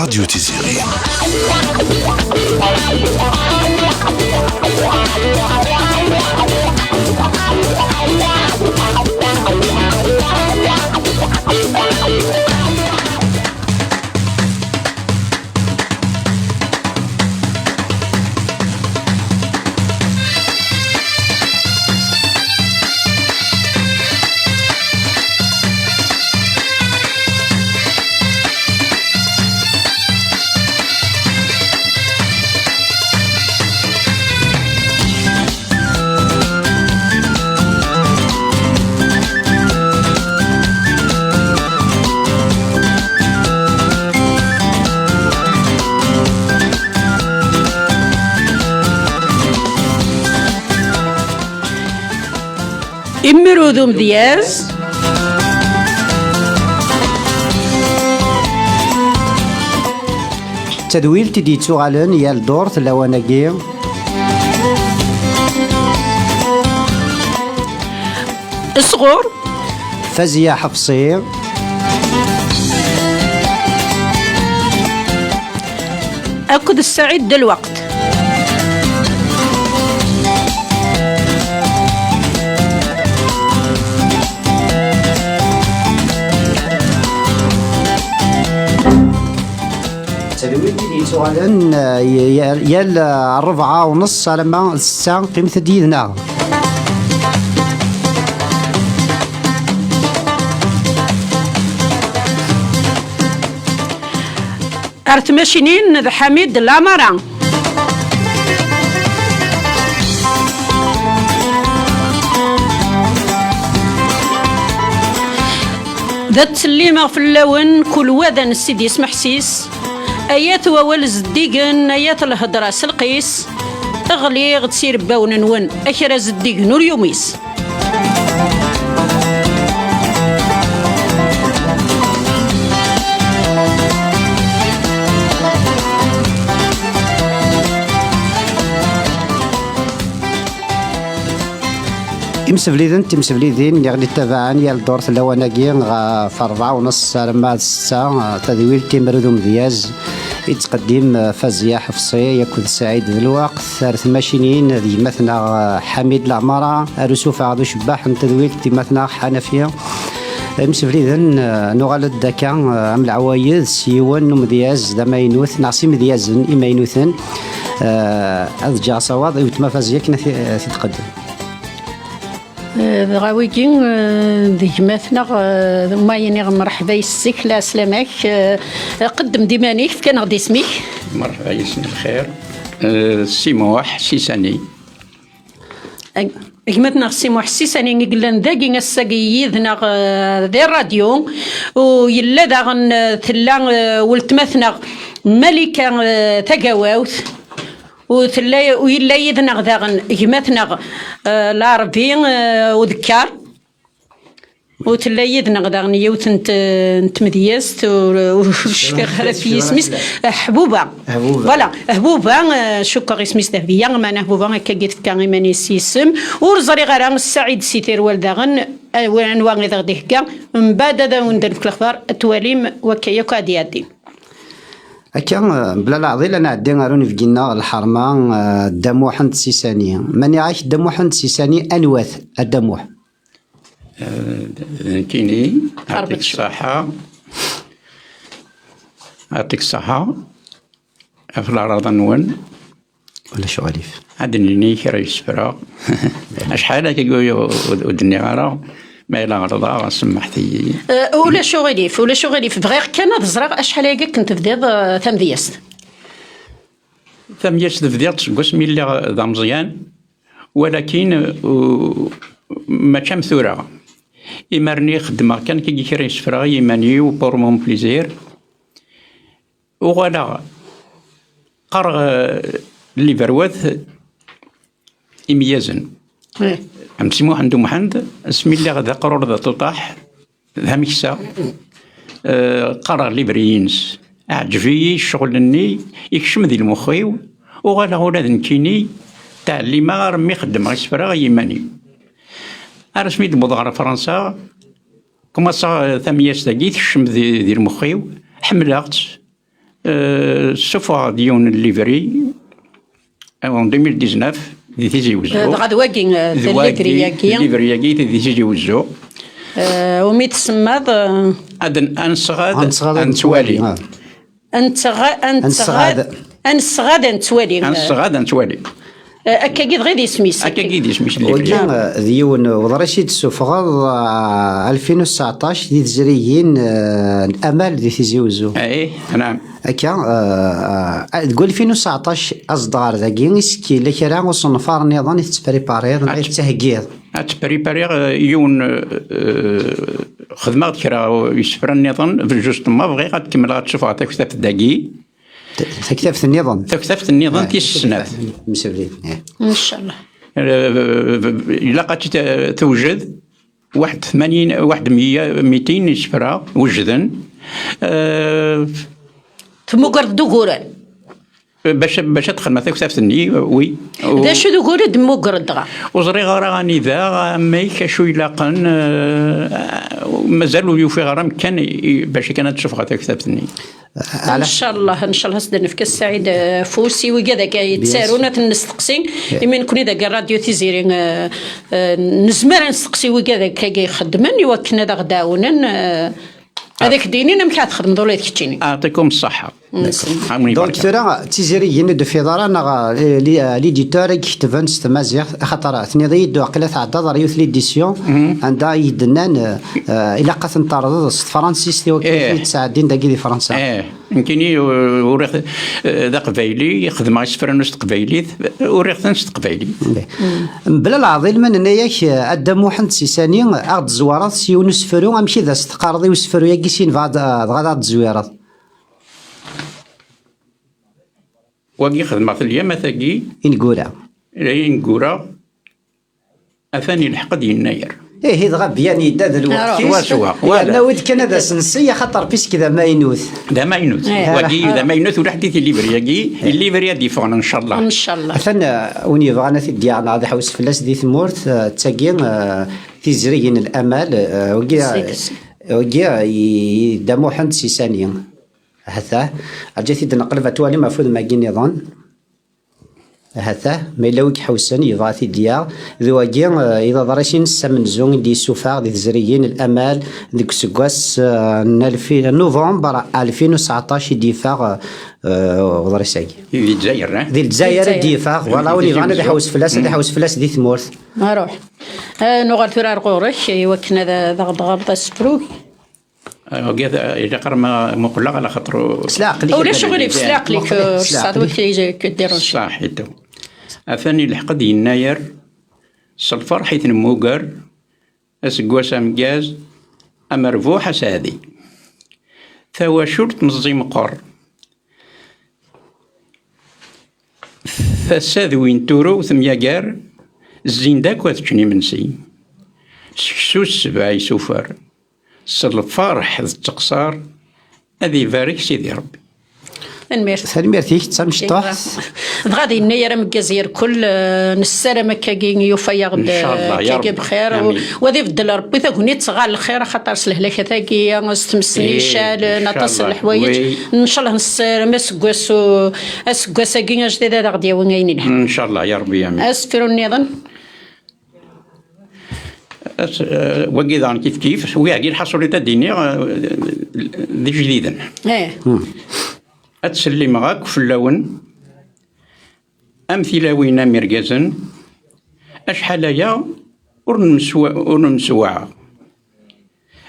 راديو تيزيري. إمرودوم دياز تدويل تدي تسوغالن يال دور تلاواناكي الصغور فازية حفصي أكد السعيد دلوقت سؤالن يال 4:30 لما 6 قيمة ديدنا أرتمشينين ذا حميد لامارا ذا تسليمة في اللون كل وذن السيدي اسمح سيس ايات ووالز الديقن ايات الهضره سلقيس اغلي غتسير باون نون اكراز الديقن واليوميس تمسفليدين يعني تبعان يا الدور تلاواناكي في 4:30 لما 6 تدويل تيمردوم دياز يتقدم فازية حفصي يكون سعيد الوقت ثالث ماشينين ذي مثلا حميد العمارة رسوف عضو شباح تدويل مثلا حنفية مسفليدن نغالد داكا عم العوايد سيوان نوم دياز دما ينوث نعصي مدياز إما ينوثن أذجع صواد يتما فازية كنا تتقدم غاويكين ديك مثلا ما ينيغ مرحبا يسيك لا سلامك قدم ديمانيك كان غدي اسميك مرحبا يسمي الخير سيموح سيساني قمتنا خصي محسس اني قلنا داكي نساقيدنا ذي الراديو ويلا داغن تلا ولتمثنا ملكة تقاووث وتلا ويلا يدنا داغن قمتنا العربي وذكار وتلا يدنا داغن يوث انت مدياست وشكا في اسميس حبوبه فوالا حبوبه شكا اسميس ذهبيه معنا حبوبه هكا قيت كان ماني سيسم ورزري غير السعيد سيتير والداغن وانواع غادي هكا من بعد هذا وندير في الاخبار التواليم وكيا كاديادي هكا بلا العظيم انا عندي غاروني في جينا الحرمه دموح عند سيساني ماني عايش دموح عند سيساني انواث الدموح كيني يعطيك الصحة يعطيك الصحة في الأراضي نون ولا شو غريف عندني كرا يسفرا شحال كيقول ودني غارة ما إلا غرضا سمحتي ولا شو غريف بغير كان تزرع شحال هكا كنت بديت ثمديست بديت تسقس ملي ذا مزيان ولكن ما كان ثورة إمرني خدمة كان كي كرا يسفرا يماني وبور مون بليزير وغلا قرغ اللي بروث إميازن أمسي محمد محمد اسمي اللي غدا قرور ذا تطاح ذا ميكسا قرغ لي برينس أعجبي الشغل اني يكشم ذي المخيو وغلا ولاد نكيني تاع اللي ما رمي خدم غيسفرا يماني رسمي دبوض على فرنسا كما صار ثمياس تاقي تكشم ذي المخيو حملات سوفا ديون الليفري en 2019 دي تيجي وزو غاد واقين الليفري ياكي دي تيجي وزو ومي تسمى انصغاد انتوالي انتوالي أكا قيد غير سميس وكان ديون وضرشيد السفغاض 2019 دي تزريين الامال دي تيزيوزو اي نعم هكا تقول 2019 اصدار ذاكي نسكي لكرا وصنفار نظام تتبريباري غير تهكير تبريباري يون خدمه كرا يسفر النظام في الجوست ما بغي غتكمل غتشوف غتكتب الداكي تكتفت النظام تيس السنات مسؤولين ان شاء الله الا قاتي توجد 81 100 200 يسفرا وجدا تموقر دوغوران باش تدخل مثلا كتفتني وي دا شو دوغور دموقر الدغا وزري غرا غاني ذا مايك شو يلاقن مازالوا يوفي غرا مكان باش كانت تشوف غاتا كتفتني ان شاء الله سدنا في كاس سعيد فوسي وكذا كيتسارونا تنستقسي يمين كوني ذاك الراديو تيزيري نزمر نستقسي وكذا كيخدمن يوكنا ذا غداونا هذاك دينينا مكا تخدم دولة كتشيني يعطيكم الصحة دونك ترى تيزيريين دو فيضارا نغا ليديتور يكتبن ستمازيغ خاطر ثني دو عقلة تعدى ضريوث ليديسيون عندها يدنان إلا قاثن ترض فرانسيس تي وكيف تساعدين داكي دي فرنسا يمكنني وريخ ذا قبايلي يخدم غير سفرانوس قبايلي وريخ ثانس قبايلي بلا العظيم من نياك أدام محمد سيساني أغد زوارات سيون سفرو أمشي ذا استقارضي وسفرو ياكي سين غادا زوارات واقي خدمة في اليوم ثاقي إنقورا أثاني الحق ديال يناير إيه هذا غبياني داد الوقت وانا ود كان هذا سنسية خاطر بيسك ذا ما ينوث واقي ذا ما ينوث ولا حديث الليبريا ديفون إن شاء الله أثنى وني بغانا في الديار هذا حوس فلاس دي ثمورت تاقين تيزريين الأمل وقيا دامو حند سيسانيا هذا أجيتي دنقلب توالي مفروض ما جي نظام هذا ما يلوك حوسن يضاثي ديار ذواجي إذا ضرشين سمن زون دي سوفار دي زريين الأمال ديك سكواس نوفمبر 2019 ديفاغ وضرساي ذي الجزائر ديفاغ والله وني غانا دي حوس فلاس دي ثمورث نروح نغال ثرار قورش وكنا ذا غضغط السبروك إذا قرما مقلق على خاطر سلاقلي ولا شغلي في سلاقلي صاد وكي كديرون صح يدو أثاني الحق ديال يناير الفرح يتنموقر أسقواس أمجاز أمربوح أسادي ثوا شرط مزي مقر فساد وين تورو ثمياقار الزين داك واتشني منسي سكسوس باي سوفر الفرح التقصار هذه يبارك سيدي ربي. ثانميرتيك تمشطاح غادي النير مكازير كل نسالم كاكين يوفيا غد إن شاء الله يا رب. بخير وذي بدل ربي تاكوني تصغى الخير خاطر سلهلاك ثاكي نستمسني شال نتصل الحوايج ان شاء الله نسالم اسكواس كاين جديده غادي وين ان شاء الله يا ربي امين. اسفروا النظام وكذا كيف وياكي الحصول تديني ذي جديدا أتسلم غاك في اللون أمثلة مرقزا أشحال يا ورنمسوعة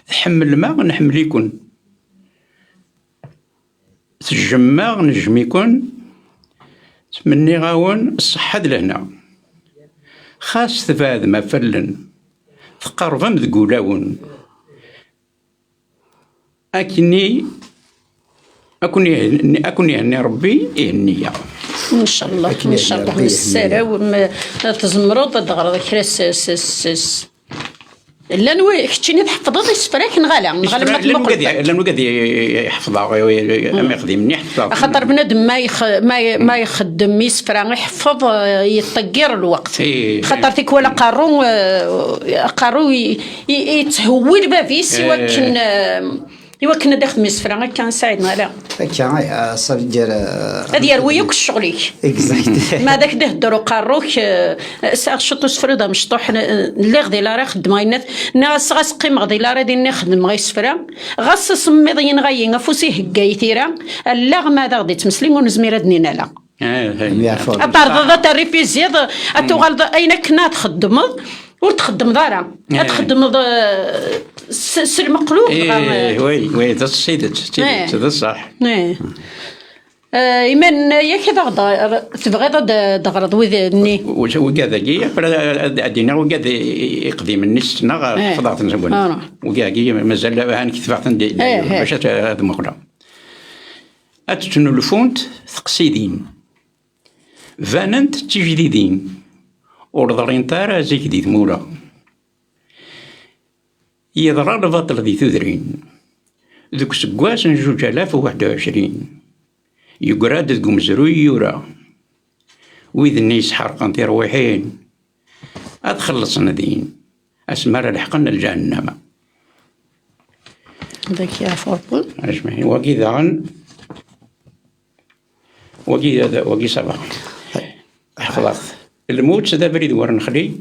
تحمل ما نحمل يكون تجمع نجم يكون تمني غاون الصحة لهنا خاص تفاد ما فلن تقرب مذقولاون أكني أكون يعني ربي النية ان شاء الله ان شاء الله نسالة وما تزمروا تدغر كراس لا نوي كنتي تحفظ السفراك نغالا لانو قد يحفظها ما يخدم مني حفظها خاطر بنادم ما يخدم يسفرا يحفظ يطقر الوقت خاطر تيك ولا قارو يتهول بافيس يوكن داخل مسفرا كان ساعدنا لا هكا صافي ديال هذه يرويك شغليك اكزاكت ما داك دهدرو قاروك شطو سفردا مشطوح اللي غدي لا راه خدم غينات ناس غاس قيم غدي لا راه دي نخدم غي سفرا غاس سميضين غاين فوسي هكايتيرا لا ما غادي تمسلي ونزمير دنينا لا أطرد تريبي زياد أتوغل أينك نا تخدم وتخدم دارا تخدم المقلوب وي ذا السيدة هذا صح إيمان يا كذا تبغي تغرض وذني وكذا كي أدينا وكذا يقدم الناس نغ فضعت نزبون وكذا مازال هانك تبعت باش هذا مخرا أتجنو الفونت ثقسيدين فاننت تجديدين ورضرين تارا زي جديد مولا يضرر البطل ذي تذرين ذوك سقواس 2021 يقراد ذو مزروي يورا وإذا الناس حرقان ترويحين أتخلصنا دين أسمار لحقنا الجهنم ذاك يا فوربل أجمعين وكذا عن وكي سبق حفظت الموت سدا بريد ورنخلي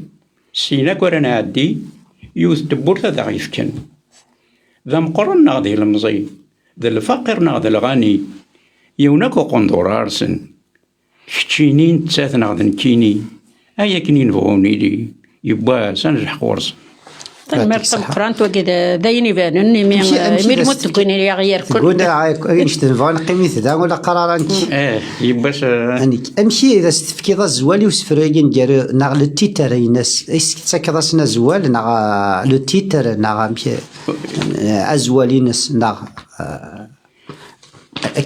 سيناك ورنا عدي يوث دبورتا دا غيفكن ذا مقرن ناضي المزي ذا الفقر ناضي الغني يوناكو قندور أرسن كتشينين تساث ناضي نكيني أيا كنين فغوني لي يبا سنجح قورس مرتب قرانت وكذا دايني بانني مير متقني يا غير كل قلنا نشتنفون قيمي ذا ولا قرار انت يباش امشي اذا استفكي ذا الزوال وسفريين ديال ناغ لو تيتر ينس اسكتا سنا زوال ناغ لو تيتر ناغ ازوالينس ناغ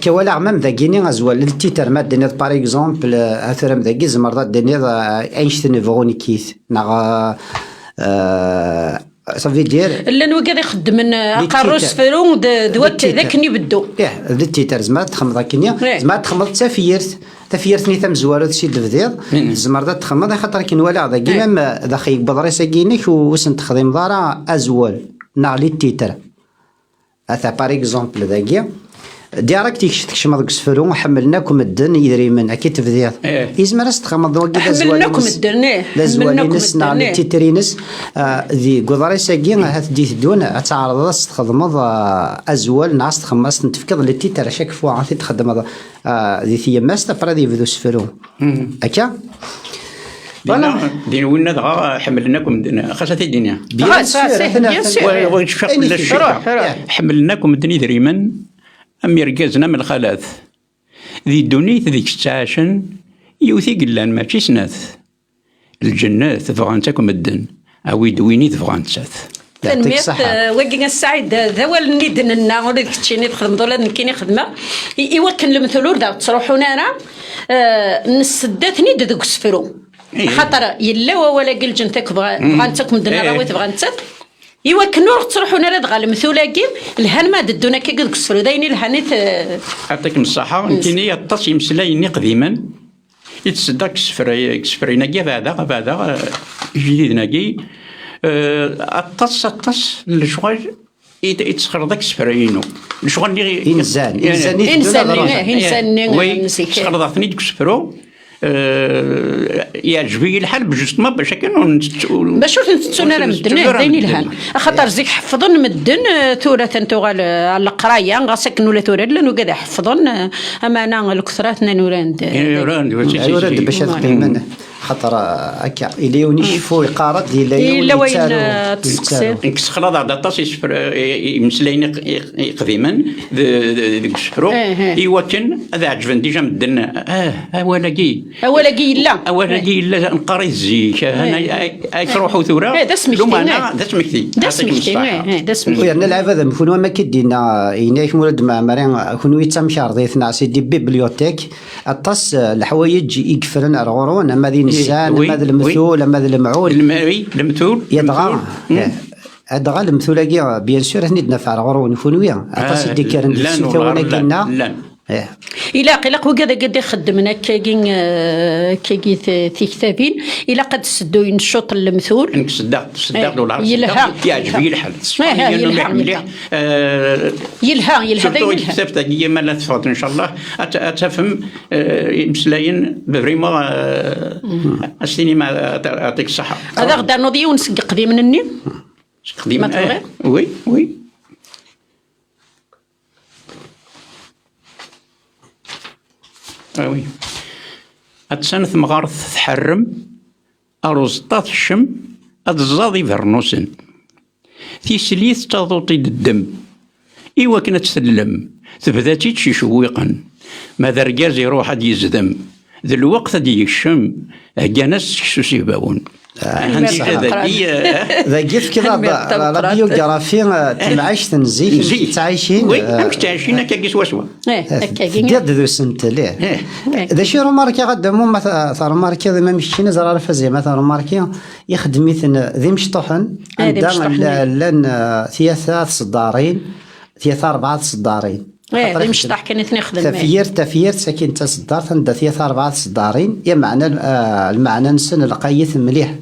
كوالا عمام ذاكيني ازوال التيتر ما ديني باغ اكزومبل اثرم ذاكي زمر ديني اينشتنفون كيث ناغ صافي دير لا نو كذا يخدم من قاروس فرون دوات ذاك نبدو ذا التيتر زعما تخمض هكينيا زعما تخمض تافيرتني تم زوالو تسي الفدير زمر ذا تخمض خاطر كي نوالع ذا كيما ذا خي بضريس كينيك وسن تخدم دارا ازوال ناع لي التيتر اثا باغ اكزومبل ذاكيا ديراكت تكشم هذوك السفرون وحملناكم الدن يدري من اكيد تفدير يزمر استخمض وكذا حملناكم الدن لازوالينس ناع التيترينس ذي قدريس كين هات ديت دون تعرض تخدم ازوال ناس تخمس نتفكر لي تيتر شاك فوا عاد تخدم ذي ثيماس تفرا دي فدو سفرون هكا دين وين دغا حملناكم خاصة الدنيا حملناكم الدنيا دريما أمي رجازنا من الخلاث ذي الدنيا ذيك الساعشن يوثي قلان ماشي سناث الجنات تبغى تاكم الدن أويد ويني تبغى نسات. تنميت وقينا السعيد ذا والندن لنا ولا كتشيني تخدم دولا نكيني خدمه يوكن المثلور دا تروحون انا نسداتني دوك سفرو خاطر يلا ولا قل جنتك بغانتك من دنا راوي تبغانتك يوكنوا تروحون انا دغا المثولاكي الهان ما ددونا كي دوك سفرو دايني الهانيت يعطيكم الصحه نتيني يطاس يمسلايني قديما يتسداك سفرينا كي بعدا جديد ناكي الطاس الشغل يتسخر ذاك السفرينو الشغل اللي انسان وي تسخر ذاتني ديك السفرو يعجبني الحال بجوست ما باش كانوا باش نتسونا راه مدن دايني الهان خاطر زيك حفظن مدن ثورة تنتوغال على القرايه غاسكن ولا ثورة لانه قاعد حفظن امانه الكثراتنا نوراند نوران باش تقيمنا خاطر هكا الى يشوفوا يقارض الى وين تسقسي نكسخر هذا الطاس يمسلين قديما ديك السفرو يوكن هذا عجبني ديجا مدن ولاكي لا نقري الزيك انا تروحوا ثوره هذا سمكتي ويرنا العاب هذا نكونوا ما كدينا يناك ولد معمرين كونوا يتمشار ضيفنا سيدي بيبليوتيك الطاس الحوايج يكفرن ارغورون اما الانسان ماذا المثول ماذا المعول المثول يدغى هذا المثول كي بيان سور هني دنفع الغرون فونويا عطاس ديكرن السيتونا كنا إلا قلق وكذا قد يخدمنا كي كتابين إلا قد سدوا ينشط المثول نكسدا دولار يعجبني الحال يلها كتابت هي ما لا تفوت ان شاء الله اتفهم مسلاين فريمون السينما يعطيك الصحه هذا غدا نوضي ونسق قديم مني قديم وي وي أتسنث مغارث تحرم أرزطات الشم أتزاضي فرنوسن في سليث تضوطي الدم إيوا كنا تسلم تبداتي تشي شويقا ماذا رجاز يروح هاد يزدم ذا الوقت دي الشم هجانس شسوسي باون ذاكيف كذا راديو جرافي تمعيش تنزيف تعيشين وي تعيشين كاكيس وسوا ديال ذو سنت ليه ذا شي روماركي غدمو مثلا روماركي ما مشينا زرار فازي مثلا روماركي يخدم مثل ذي مشطوحن عندنا لان ثلاثة صدارين ثلاثة أربعة صدارين ذي مشطح كانت نخدم تفير ساكن تصدرت عند ثلاثة أربعة صدارين يا معنى المعنى نسن القيث مليح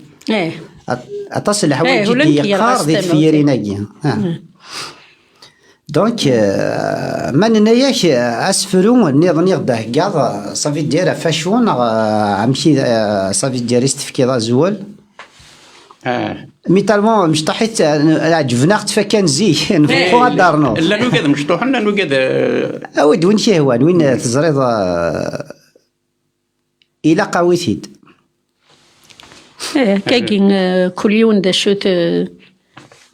أتصل الحوايج دي قار ذي تفيريناكي دونك من نياش أسفرو نظني غدا كاع صافي دير فاشون عمشي صافي دير استفكي زول ميتالمون مش طحيت عجبنا تفكان زي نفوقوا دارنا لا نو كذا مشطوح لا نو كذا اود وين شي هو وين تزريض الى قويتيد كاين كل يوم دا شوت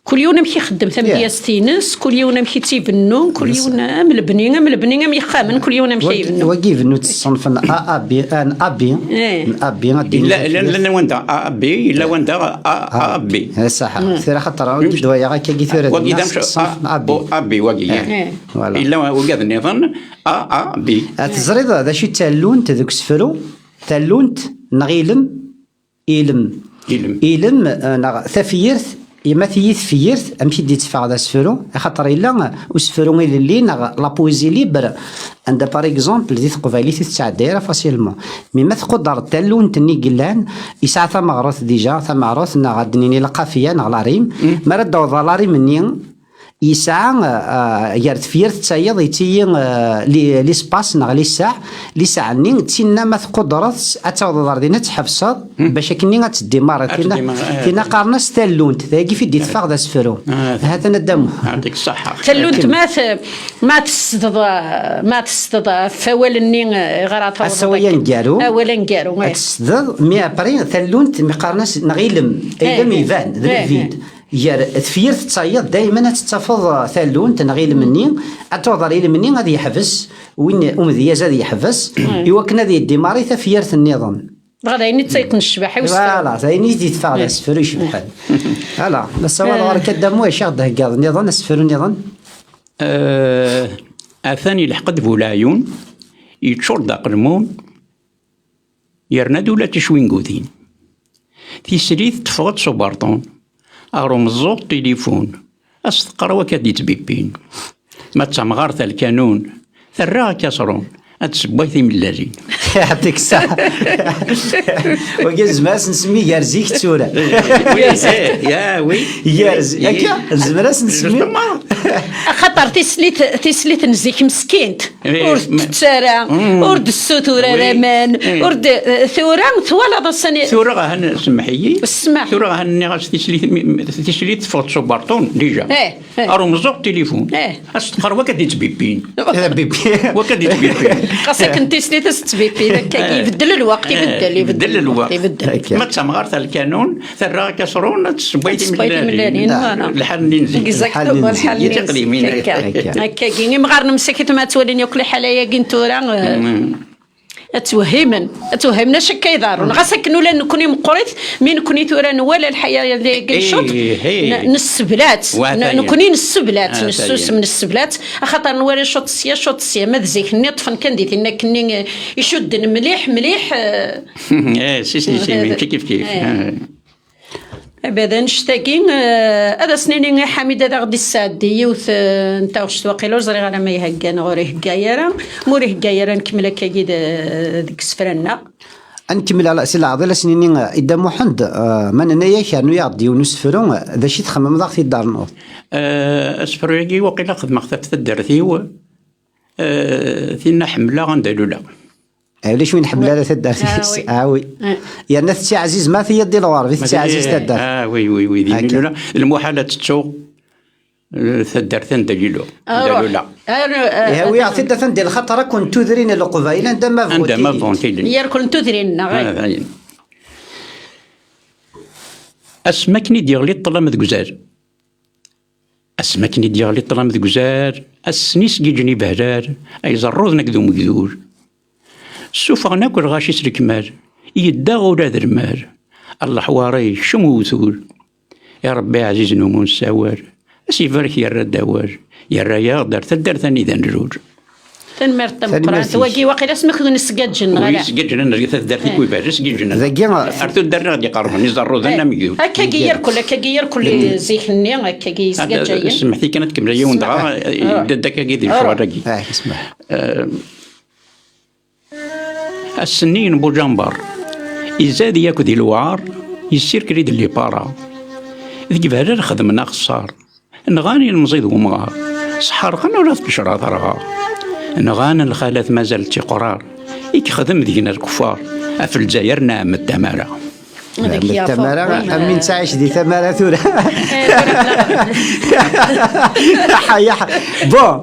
كل يوم نمشي خدم ثمانية ستينس كل يوم نمشي تيبنو كل يوم ملبني يخامن كل يوم نمشي يبنو وكيف نو تصنف ابي لا وندا ابي لا وندا ابي صح سير خاطر دوايا غا كي ثورة ابي وكي الا وكذا نظن ابي تزريض هذا شي تالون تذوك سفرو تالونت نغيلم إلم ثفيرث يما فيرث امشي دي تفاعل هذا سفرو خاطر الا وسفرو اللي لا بويزي ليبر عند باغ اكزومبل دي قبايلي تاع دايره فاسيلمون مي ما تقدر تالون تني قلان يسعى ثم معروف ديجا ثم معروف نا غادنيني القافيه نا لا ريم ما ردو ظلاري مني يسعى يرد فيرت تايض يتي لي سباس نا لي ساعه ني تينا ما تقدرت اتوضر دينا تحبصد باش كني غتدي مره كنا قارنا ستالونت ثاقي في دي تفاق ذا سفرو هذا ندم عندك الصحه تالونت ما تستض فولني غرات اسويا نكارو اولا نكارو تستض مي ابري تالونت ما قارناش نغيلم ايلا ميفان ذا فيد يا ثفيرت تصيد دائما تتفض ثالون تنغيل مني اتوضر الى مني غادي يحبس وين امذيه زاد يحبس يوكن هذه الديماري ثفيرت النظام بغا عيني تايقن الشباح فوالا زيني تيدفع على السفر يشبحان فوالا بس هو غير كدام واش ياخذ هكا نظام السفر نظام اثاني الحقد بولايون يتشور دا قلمون يرنا دولا تشوين قوذين تيسريث تفغط سوبارطون أغرو مزوق تليفون أستقروا كديت بيبين ما تسمغار الكانون ثراها كسرون أتسبويثي من اللازين يعطيك الصحة وكاز ماس نسمي يارزيك تسورة يا وي يارزي هكا زمراس نسمي خاطر تسليت نزيك مسكينت ورد تسارع ورد السوتورة رامان ورد ثورة ثوالة ضساني ثورة غاهن سمحيي السماح ثورة غاهن نغاس تسليت فوت سوبارطون ديجا أرو مزوق تليفون أستقروا كديت بيبين وكديت بيبين خاصك انت سليت ستبيبي يبدل الوقت يبدل الوقت ما تسمغار الكانون ثرا كسرون تسبيتي من الحال اللي نزيد اكزاكتومون الحال اللي تقديمين هكا كاين مغار نمسكت ما توليني ياكل حلايا كنتورا اتوهمنا شكا يدارون غاسكنوا لا نكوني مقريت من كوني تورا ولا الحياه ديال الشوط نسبلات نكوني نسبلات نسوس من السبلات خاطر نوري شوط السيا ما ذيك النطفن كان ديت انك كني يشد مليح سي كيف ابدا نشتاقين هذا سنيني حميده دا غدي السعدي يوث نتا واش واقيلا زري على ما يهكان غوريه كايره موريه كايره نكمل كايد ديك سفرنا نكمل على سي العضله سنيني اذا محمد من انايا كانوا يعدي ونسفرون ذا شي تخمم ضغط في الدار نوض اسفريكي وقيلا خدمه خفت الدرثي ثينا حمله غنديروا لا علاش وين حمله تدار وي يا ناس سي عزيز ما في يدي الوار في سي عزيز تدار وي ديما المحاله تتسوق تدار دليلو لا وي عطي ديال الخطر كنت تدرين القبائل عندما فونتي يا كنت تدرين اسمكني ديال لي طلام دكزار اسمكني ديال لي طلام دكزار السنيس جيجني بهرار اي زروض نكذو مكذور سوفا ناكل غاشي سركمار يدا غولا درمار الله حواري شموثور يا ربي عزيز نمون سوار اسيفارك يا الردوار يا الرياض دار تدار ثاني ذا نجور تنمرت مقرات واقي واقيلا اسمك نسقاد جن غلا نسقاد جن نريد تدار في كوي باش نسقاد جن ذاكيا ارتو دار غادي يقربني زرو ذا ميو هكا كير كل زيخني هكا كيسقاد جاي سمحتي كانت كمل يوم دغا داك كيدير شواركي اسمح السنين بوجنبر يزاد ياكل الوعار يسير كريد اللي بارا ذيك بهذا خدمنا خسار نغاني المزيد ومغار صحار قنا ولا تبشر ضرغا نغاني الخالات ما زالت قرار يخدم دينا الكفار في الجزائر نعم التمارة التمارة أمين تعيش دي تمارة ثورة حيا بون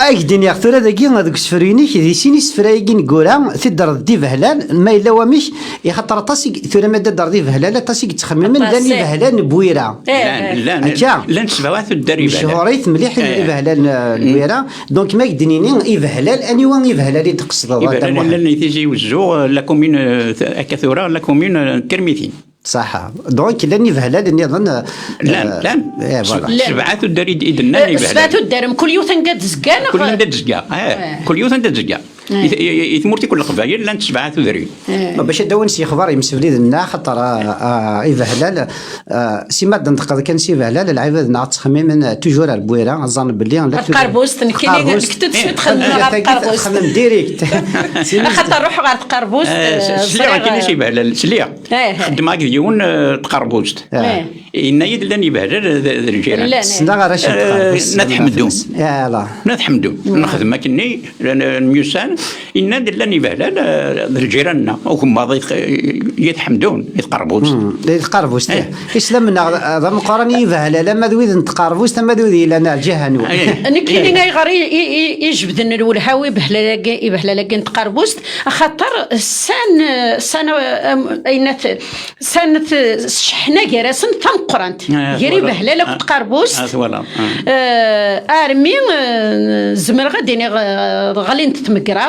أكدين يا ثورة دقيقة هذوك سفريني كذي سيني سفرايين قورا تدر دي فهلان ما إلا ومش يخطر طاسي ثورة ما تدر دي فهلان طاسي تخمم من لاني فهلان بويرة لا نسبوات الدري شهوريت مليح فهلان بويرة دونك ما يدنيني يفهلان أني وان يفهلان تقصد يفهلان لأن تيجي وزو لا كومين كثورة لا كومين ترمي صح دونك لاني فهلال اني اظن لا سبعة الدار يدنا سبعة الدار كل يوم تنقد زكان كل يوم تزكا كل يوم تزكا يثمرتي كل قبائل لان سبعة ذري باش داون سي اخبار يمسفلي لنا خاطر فهلال سي ماده نتقد كان سي فهلال العباد نعط تخمم من توجور البويره اظن باللي القربوست كاين كنت تخدم على القربوست تخدم ديريكت خاطر نروح على القربوست سليا كاين سي فهلال سليا خدم يون تقربوست إن يدلني بهرر الجيران سنا رشيد نتحمدو يلا نتحمدو نخدم كني الميوسان إن دلني بهرر الجيراننا وهم ماضي يتحمدون يتقربوست يتقربوست إسلام هذا مقارني بهلا لما ذوي نتقربوست ما ذوي لنا الجهنم نكلي غير يجبدن الولهاوي بهلا لقى نتقربوست خاطر سان أينت سنت شحنة جراسن تنقرنت جري بهلا لك تقربوست أرمي زمر غادي غالين تتمقرا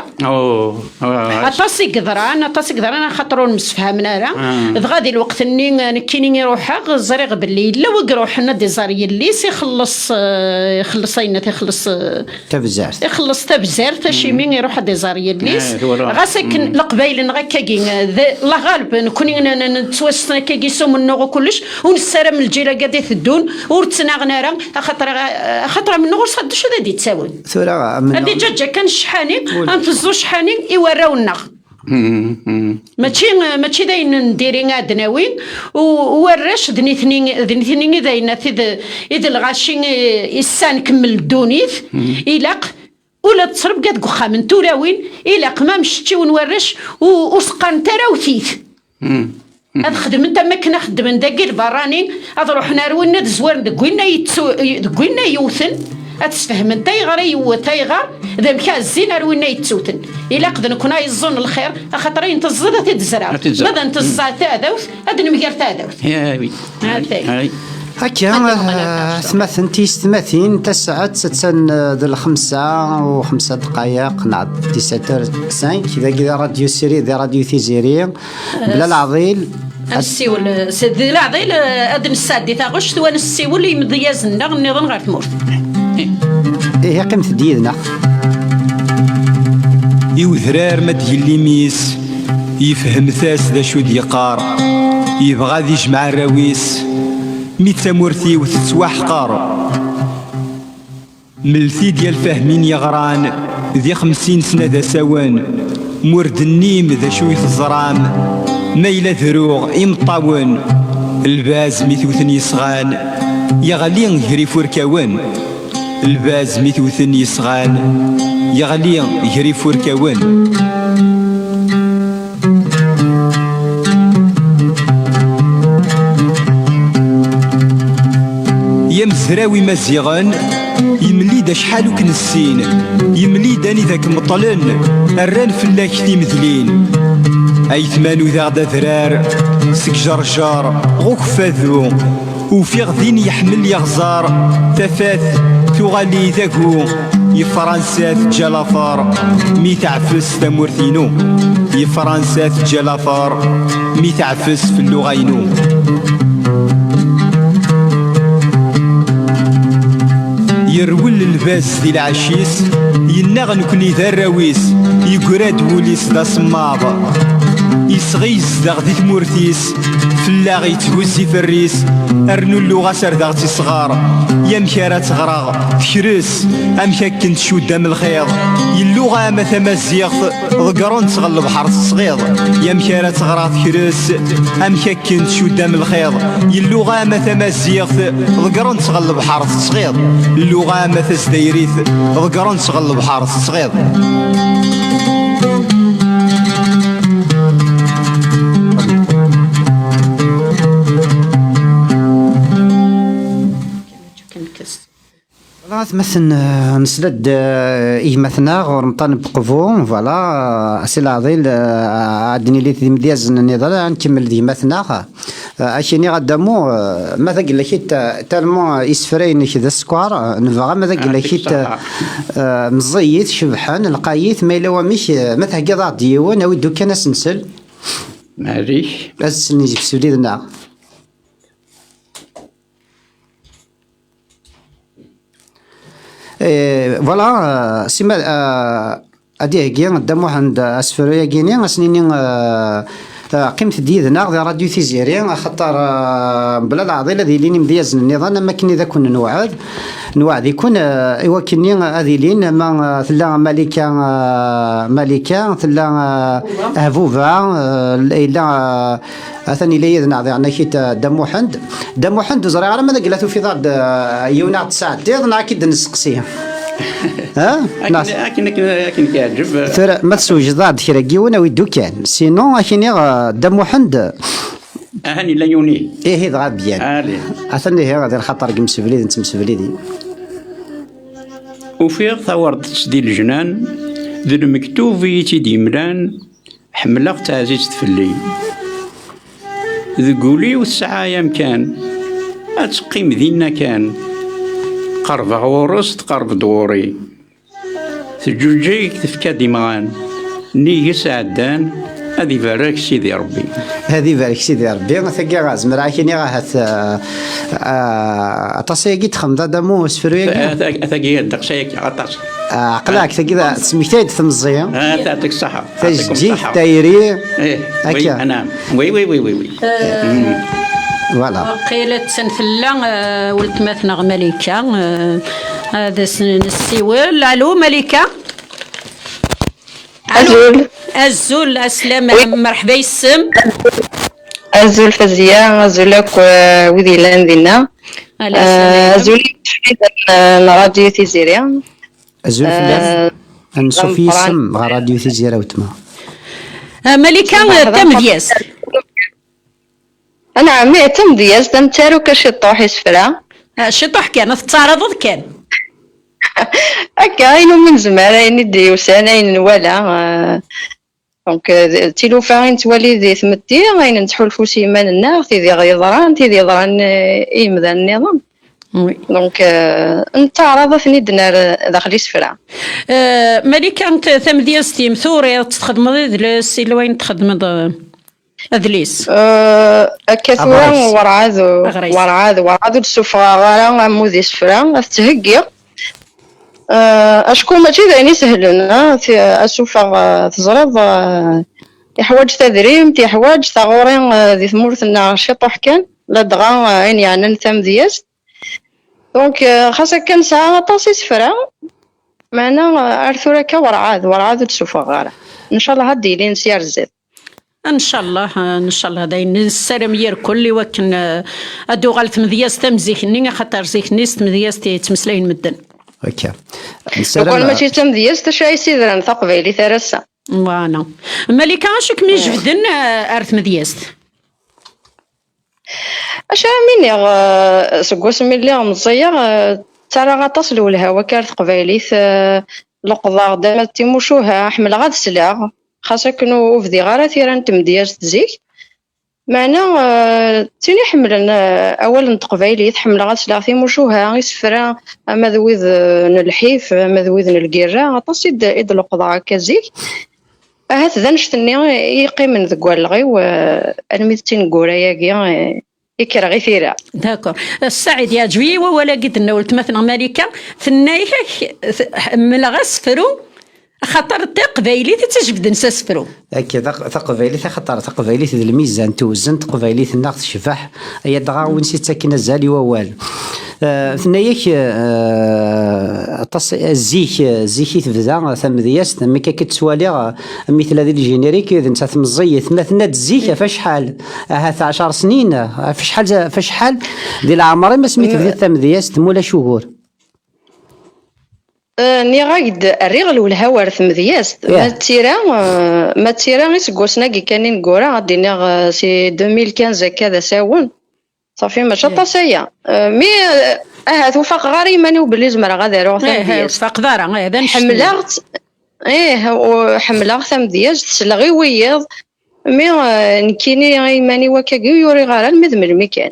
القرى اطاسي قدران خاطرو المسفهمنا راه غادي الوقت اني كيني يروحها زريغ باللي لا وقروح لنا دي زاري اللي يخلص اين تخلص تبزار تاشي مين يروح دي زاري اللي غاسكن القبايل غاكاكي الله غالب نكوني نتوسطنا كيسوم النوغ كلش ونسرم الجيره قاعده تدون ورتناغنا راه خاطر من نغور صد شو دي تساوي هادي جاجا كان شحاني انفزو شحاني يوراونا ماشي داين نديري عدناوين وراش دنيثني داين اذا الغاشي يسان كمل دونيث يلاق ولا تصرب قاد قخا من توراوين إلا ما مشتي ونورش وسقان تراوثيث هاد خدم انت ما كنا خدم داكي البراني هاد روحنا روينا الزوار دقوينا يوثن هتفهم انت يغري يوتايغا ذا مكا الزين روينا يتسوتن إلا قد نكون يظن الخير خاطر انت الزرده تتزرع ماذا انت الزعتا تاذوث هاد نمكر تاذوث يا وي هاي هكا ثماثين تسعة ستسن ذو الخمسة و5 دقائق نعد 17:05 كذا راديو سيري ذا راديو تيزيري بلا العضيل السيول سيدي العضيل أدن السادي تاغش ثوان السيول يمضيازنا النظام غير تمورت هي قيمة ديالنا يوثرار ما تجلي ميس يفهم ثاس ذا شو ديقار يبغى ذي يجمع الراويس ميت مورثي وتتسواحقار ملثي ديال فاهمين يغران ذي 50 سنة ذا سوان مورد النيم ذا شوية الزرام ميلة ذروغ إمطاون الباز ميتوثن يصغان يغلي يجري فوركاون الباز ميتوثن يصغان يغلي يجري فوركاون يمزراوي مزيغان يملي دا شحال وكنسين يملي داني ذاك مطلن الران فلاك تيمذلين اي ثمانو ذا غدا ذرار سك جرجار غوك فاذو وفي غدين يحمل يغزار تفاث تغالي ذاكو يفرنسات جلافار مي تعفس تمورثينو يفرنسات جلافار مي تعفس في اللغينو يرول الباس دي العشيس ينغ نكوني ذا الراويس يقراد وليس دا صماض يصغيز دا غدي تمورتيس فلاغ يتهزي في الريس ارنو اللغة سرداغتي صغار يمكارا تغرغ تكرس امكا كنت شو دام الخيض اللغة ما تمازيغ ذكرون تغلب حرس صغيض يمكارا تغرغ تكرس امكا كنت شو دام الخيض اللغة ما تمازيغ ذكرون تغلب حرس صغيض اللغة ما تزديريث ذكرون تغلب حرس صغيض مثلا نسلد مثلا غورمطان بقفو فوالا سي العضيل عدني لي ذي مدياز النضال نكمل ذي مثلا اشيني غدامو ماذا قال لك تالمو يسفرين كذا السكوار نفغا ماذا قال لك مزيت شبحان القايث ما الا مش مثلا كذا ديوان او يدو كان سنسل ماريش بس نجيب سوليدنا فوالا سيما ادي كي قدامو عند اسفريا كيني اسنيني قيمة ديدنا ذا راديو تيزيري خاطر بلا العضيلة ذي لين مدياز النظام ما كني ذا كنا نوعد يكون ايوا كني هذه لين ما ثلا ملكة ثلا هفوفا الا اثني لي نعطي عنا كيت دمو حند زري على ماذا قلتو في ضاد يونا ساعتين انا اكيد نسقسيه ها لكن كيعجب ترى ما تسوج ضاد كيراكيونا ويدو كان سينو اكيني دمو حند هاني لا يوني ايه ضغا بيان اثني هي غادي الخطر قمس بليد انت مسبليدي وفي ثورة تسديل الجنان ذو المكتوب يتي ملان حملق تعزيز تفلي ذقولي والساعة يمكان أتقيم ذينا كان قرب غورس تقرب دوري تجوجيك تفكا ديمغان نيجي سعدان هذه بارك سيدي ربي. هذه بارك سيدي ربي. ثقي غاز مراكيني غاهت اتصيقي تخمض دمو سفرويا ثقي الدقشيك عطاس عقلاك ثقي ذا سميتاي تمزيا تعطيك الصحة تجي تايري وي نعم وي فوالا قيلة سنفلا ولد ماثنا ملكة هذا السيوال. الو ملكة. أزول السلامة مرحبا يسم أزول فزيا أزولك وذي لاندينا أزولي راديو تيزيريا أزول فلاس نشوف يسم راديو تيزيريا وتما ملكة تم دياز. أنا عمي تم دياز تم تارو كشطوح يسفرا شطوح كان تتعرض كان هكا اينو من زمان ديوسان اين ولا دونك التلوفان توالي ذي ثمتي غاين نتحولفو سيمان النار تيدي غيضران إيمذا النظام دونك انت عرضتني دنار داخل سفرا. ملكة انت ثم ديالستي مثوري تخدم ادليس الا وين تخدم ادليس كثورا ورعاذ السفرة غالا مودي سفرا تهقي اشكون ماشي ذاني سهلن اشوفها تزرد يحواج تدريم تيحواج تغورين ذي ثمورتنا شطوح كان لا دغا يعني نثم دياس دونك خاصك كان ساعه طاسي سفرا معنا ارثورك ورعاد تشوفها غاره ان شاء الله هدي لين سيار الزيت ان شاء الله داين السلام يركل اللي وكن ادو غلط مذياس تمزيخني خاطر زيخنيست مذياس تمسلاين مدن هكا وكل ماشي تم دياس تشاي سيدران تقبيلي ثرسا وانا ملكة شك مي جبدن ارث مدياس اش مني سكوس ملي مزيا ترى غتصل الهوا كارت قبيليت لقضاء دام تيموشوها حمل غاد سلاغ خاصة كنو وفدي غارة ثيران تمدياس تزيك معنا تيني حملنا اولا تقبيلي تحمل غاد سلاغ تيموشوها يسفرا اما ذويذ نلحيف اما ذويذ نلقيرا غطاس يد لقضاء كازيك هات ذنشتني يقيم ذكوال الغي والميتين قورايا يكره غير ثيرا داكور السعيد يا جوي ولا قد نولت مثلا ملكة ثنايك من غسفرو خاطر تقبيلي تجبد نسفرو هكذا تقبيلي خاطر تقبيلي ذي الميزان توزن تقبيلي الناقص شفاح هي دغا ونسيت ساكنه زالي ووال ثنايك زيك تبدا ثم دياس مي كتسوالي مثل هذه الجينيريك اذا انت تمزيت مثلا تزيك فشحال هات 10 سنين فشحال ديال العمر ما سميت بدا ثم دياس مولا شهور ني غايد الريغل والهوار ثمذياس ما تيرا غير سكوسنا كي كانين كورا غادينا سي 2015 كذا ساون صافي ما شطاسيا مي توفق غاري ماني وبلي زمرا غاديرو ثمذياس توفق دارا هذا حملات وحملات ثمذياس تسلغي وياض مي نكيني غيماني وكاكي يوري غارا المذم المكان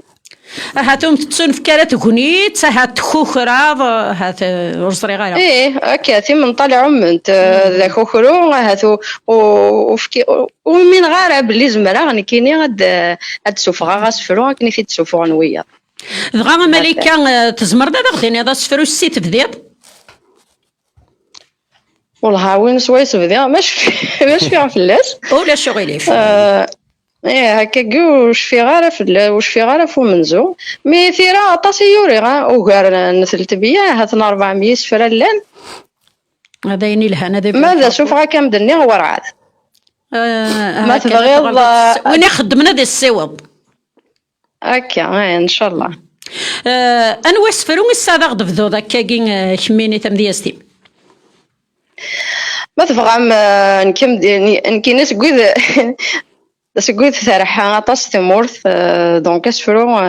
هاتهم تتسون في كالات غنيت هات خوخرا هات رزري غاية كاتي من طالع منت ذا خوخرو هاتو وفكي ومن غارة بلي زمرا غني كيني غاد سوفغا غاسفرو كني في تسوفغ نويا دغا ملكة تزمر دا غديني هذا سفرو السيت بديض والله وين سويس بديض ماش فيها فلاس ولا شغيليف هكا واش في غاره فو منزو مي ثيرا طاسي يوري وغار نثلت بيا هات 400 سفرا اللان هذا يني لهنا دابا ماذا شوف غا كم دني ورعاد ما تبغي وين خدمنا دي السواد هكا ان شاء الله انا واسفرو الساده غدف ذو ذاك كاين خميني تم دياستي ما تفهم نكي نسقود سكوت ثرحا طاس ثمورث دونك اسفرو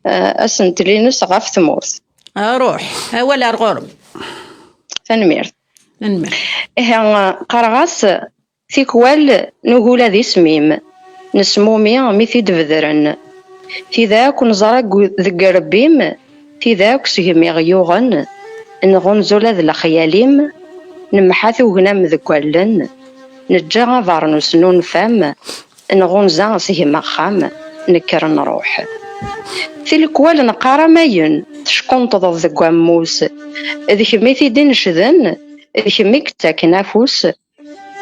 اسنتلينس غاف ثمورث روح ولا رغورم تنمير قرغاس ثيكوال نقول ذي سميم نسمومي مثي دبذرن في ذاك نزرق ذق ربيم في ذاك سهمي غيوغن نغنزل ذا الخياليم نمحاث وغنام ذكوالن نجا غافرنوس نون فام نغونزا سيهما خام نكر نروح تلكوال نقارا ماين تشكونطض ذك واموس إذ كمي تيدين شذن إذ كمي كتاكن أفوس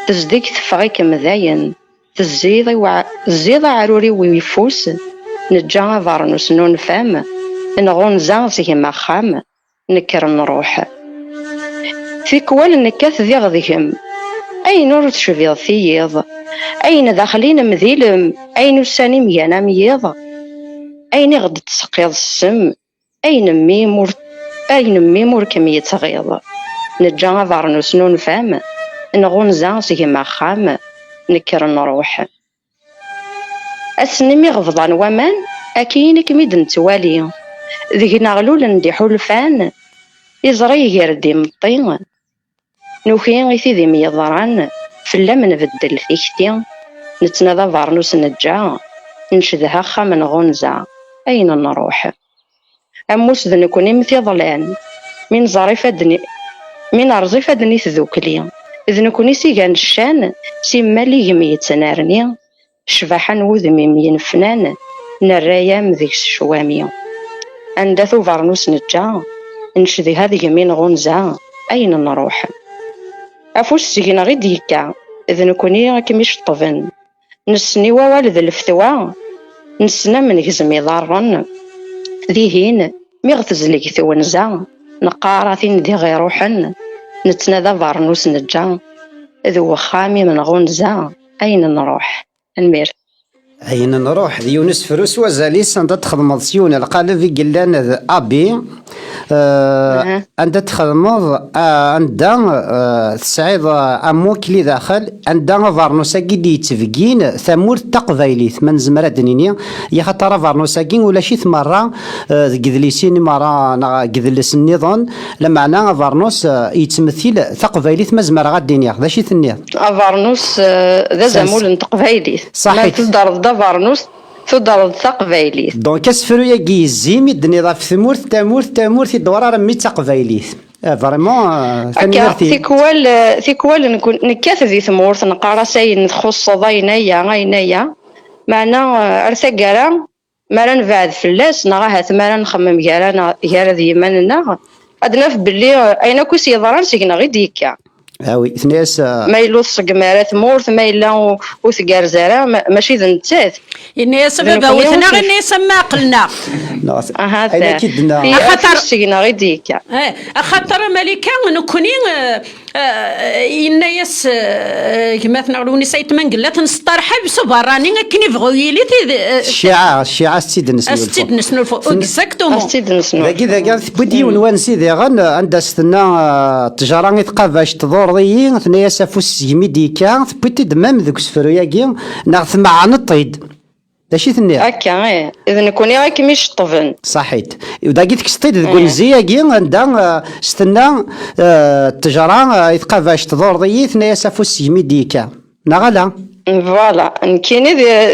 تزديك تفغيك مذاين تزيض عروري ويفوس نجا فارنوس نون فام نغونزا سيهما خام نكر نروح تلكوال نكاث ذيغ ذيهم أي نور تشفيض ثيض أين داخلين مذيلم أين الساني ميانا ميض أين غد تسقيض السم أين ميمور كمية تغيض نجا فارنوس نون فام نغونزا سيهما خام نكر نروح أسنمي غفضان ومان أكين كميد نتوالي ذيك نغلول ندي حلفان يزري يردي مطين نوكي غيثي ذي ميضران فلا من بدل فيكتي نتنادى فارنوس نجا نشدها خام نغونزا أين نروح أموس ذا نكوني مثي ظلان من زريفة دني من أرزيفة دني تذوكلي إذ نكوني سيغان الشان سيمالي يمي تنارني شباحا وذمي مين فنان نرايا مذيك الشوامي أنداثو فارنوس نجا نشدي هذه يمين غونزا أين نروح أفوس سيغنا غي ديكا إذ نكوني كميش طفن نسني ووالد الفتوى نسنا من غزمي ضارن ذيهين ميغتزلك ثونزا نقارثين دي غير روحن نتنادى فارنوس نجا ذو خامي من غونزا أين نروح المير أين نروح ذي يونس فروس وزاليس عندها تخدم سيون القالب في قلان أبي عندها تخدم عندها تسعيد أموكلي داخل عندها فارنوساكي دي يتفقين ثمور تقبايليت من زمرة دنينيا يا خاطر فارنوساكي ولا شي مرة قذليسين مرة قذلس النظام لما أنا فارنوس يتمثل تقبايليت ما زمرة غادينيا ذا شي ثنيا فارنوس ذا زمول تقبايليت صحيح فارنوس تضرب تقبايليت دونك اسفرو ياكي الزيمي الدنيا في ثمورت تامورت الدورة رمي تقبايليت فريمون ثيكوال نكون نكاث ذي ثمورت نقارا ساين نخص ضاينايا معنا ارثا كارا ما نبعد فلاس نغاها ثمانا نخمم كارا ذي يماننا ادنا في بلي اين كوسي يضران سيكنا غي ديكا وي ثنياس ما يلوث قمارات مورث ما إلا وثقار زرا ماشي ذا نتات إني سبب وثنا غير نسمى قلنا هذا كدنا خاطر سينا غير ديكا خاطر ملكة نكوني إنياس كما تنقولوا نسيت من قلة نسترحب بسبراني كني بغويلي الشيعة ستيد نسنو الفوق اكزاكتومون ستيد نسنو كذا بدي ونوان سيدي غن عند استنا تجارة يتقافاش تضور ضيين ثنيا سافوس يميديكا ثبتي دمام ذوك سفروياكي ناغ مع نطيد داشي ثنيا هكا اذا نكوني غير كيميش طفن صحيت ودا قيت كستيد تقول زياكي عندها استنا التجارة يتقافاش تضور ضيين ثنيا سافوس يميديكا ناغلا فوالا كاين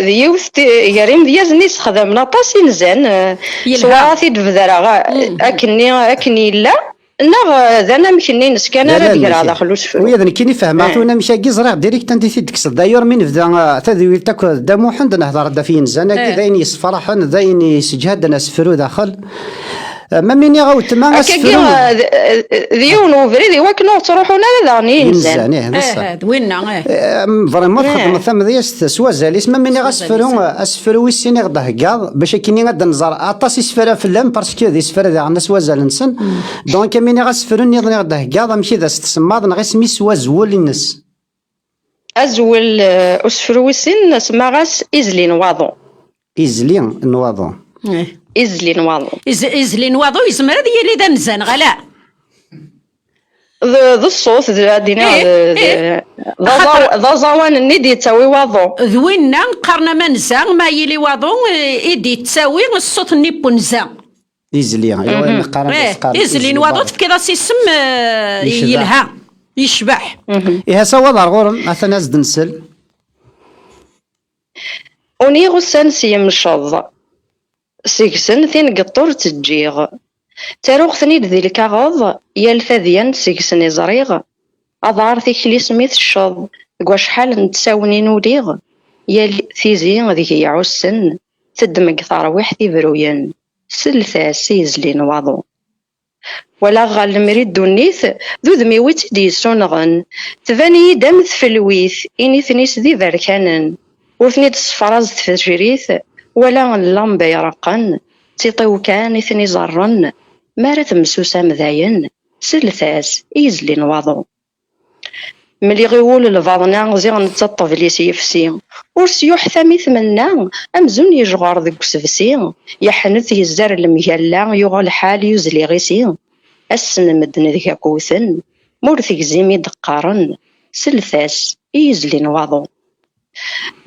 ذي يوث يريم ديال نيس خدمنا طاسي نزان سواء في الفذرة اكني لا ذانا مكني نسكان راه ديال هذا خلوش ويا ذا كيني فهماتونا مشاكي زرع ديريكت انت تكس داير من بدا تذويل تاك دا محمد نهضر دا فين زانا ذاين يصفرحن ذاين يسجهد ناس فرو داخل ما مني غوت ما غسفرو ذيون وفريدي وكنو تروحونا لذاني انسان هذا ويننا فريمون خدمه ثم دياس سوا زاليس ما مني غسفرو اسفرو السيني غدا هكا باش كيني غدا نزار اطاس يسفر فلان باسكو ذي سفر ذا عندنا سوا زالنسن دونك مني غسفرو ني غدا هكا ماشي ذا استسماض نغي سمي سوا زول الناس ازول اسفرو السن سما غاس ازلين واضو ازلين نواضو إزلي نواضو إزلي نواضو يزمر هذا يلي دا نزان غلا ذو الصوت دينا ذا زوان الندي تساوي واضو ذوينا قرنا ما نزان ما يلي واضو إيدي تساوي الصوت نيبو نزان إزلي إزلي نواضو تفكي سي السم يلها يشبح إيه سوا دار غورم مثلا ناس دنسل وني غسان سيمشض سيكسن ثين قطور تجيغ تاروغ ثنيد ذي الكاغض يالثاذيان سيكسن يزريغ أظهر تيكلي سميت الشظ قوا شحال نتساوني نوليغ يا تيزي ذيك يعوسن تدمق ترويح تيبروين سلثاس يزلي نواضو ولا غال مريد دونيث ذو ذميويت دي سونغن تباني دام ثفلويث إني ثنيس ذي ذركانن وثني تصفراز تفجريث ولا اللمبة يرقن تيطيو كان ثني زرن مارت مسوسة مذاين سلثاس يزلي نواضو ملي غيقول البعضنا زيغ نتطف لي سيفسي ورسيوح ثميث منا أمزون يجغر ذك سفسي يحنث يزار المجلة يغل حال يزلي غيسي السن مدن ذيك كوثن مورثك زيمي دقارن سلثاس يزلي نواضو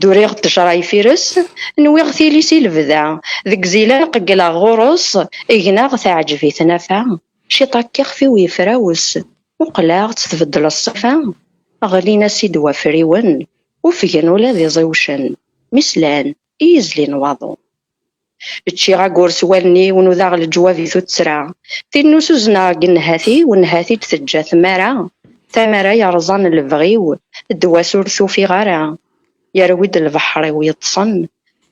دوريغ تجراي فيرس نويغ ثيلي سيلفدا ذك زيلان ققلا غورس إغناغ تعجبي ثنافا شي طاكيغ في ويفراوس وقلاغ تتبدل الصفا غلينا سيد وفريون وفيان ولا ذي زوشن مسلان يزلي نواضو تشي غاكور سوالني ونوذاغ الجوافي ثو تسرع تينو سوزنا قنهاثي ونهاثي تثجا ثمارا ثمارا يرزان البغيو الدواسور ثوفي غارا يرويد البحر ويتصن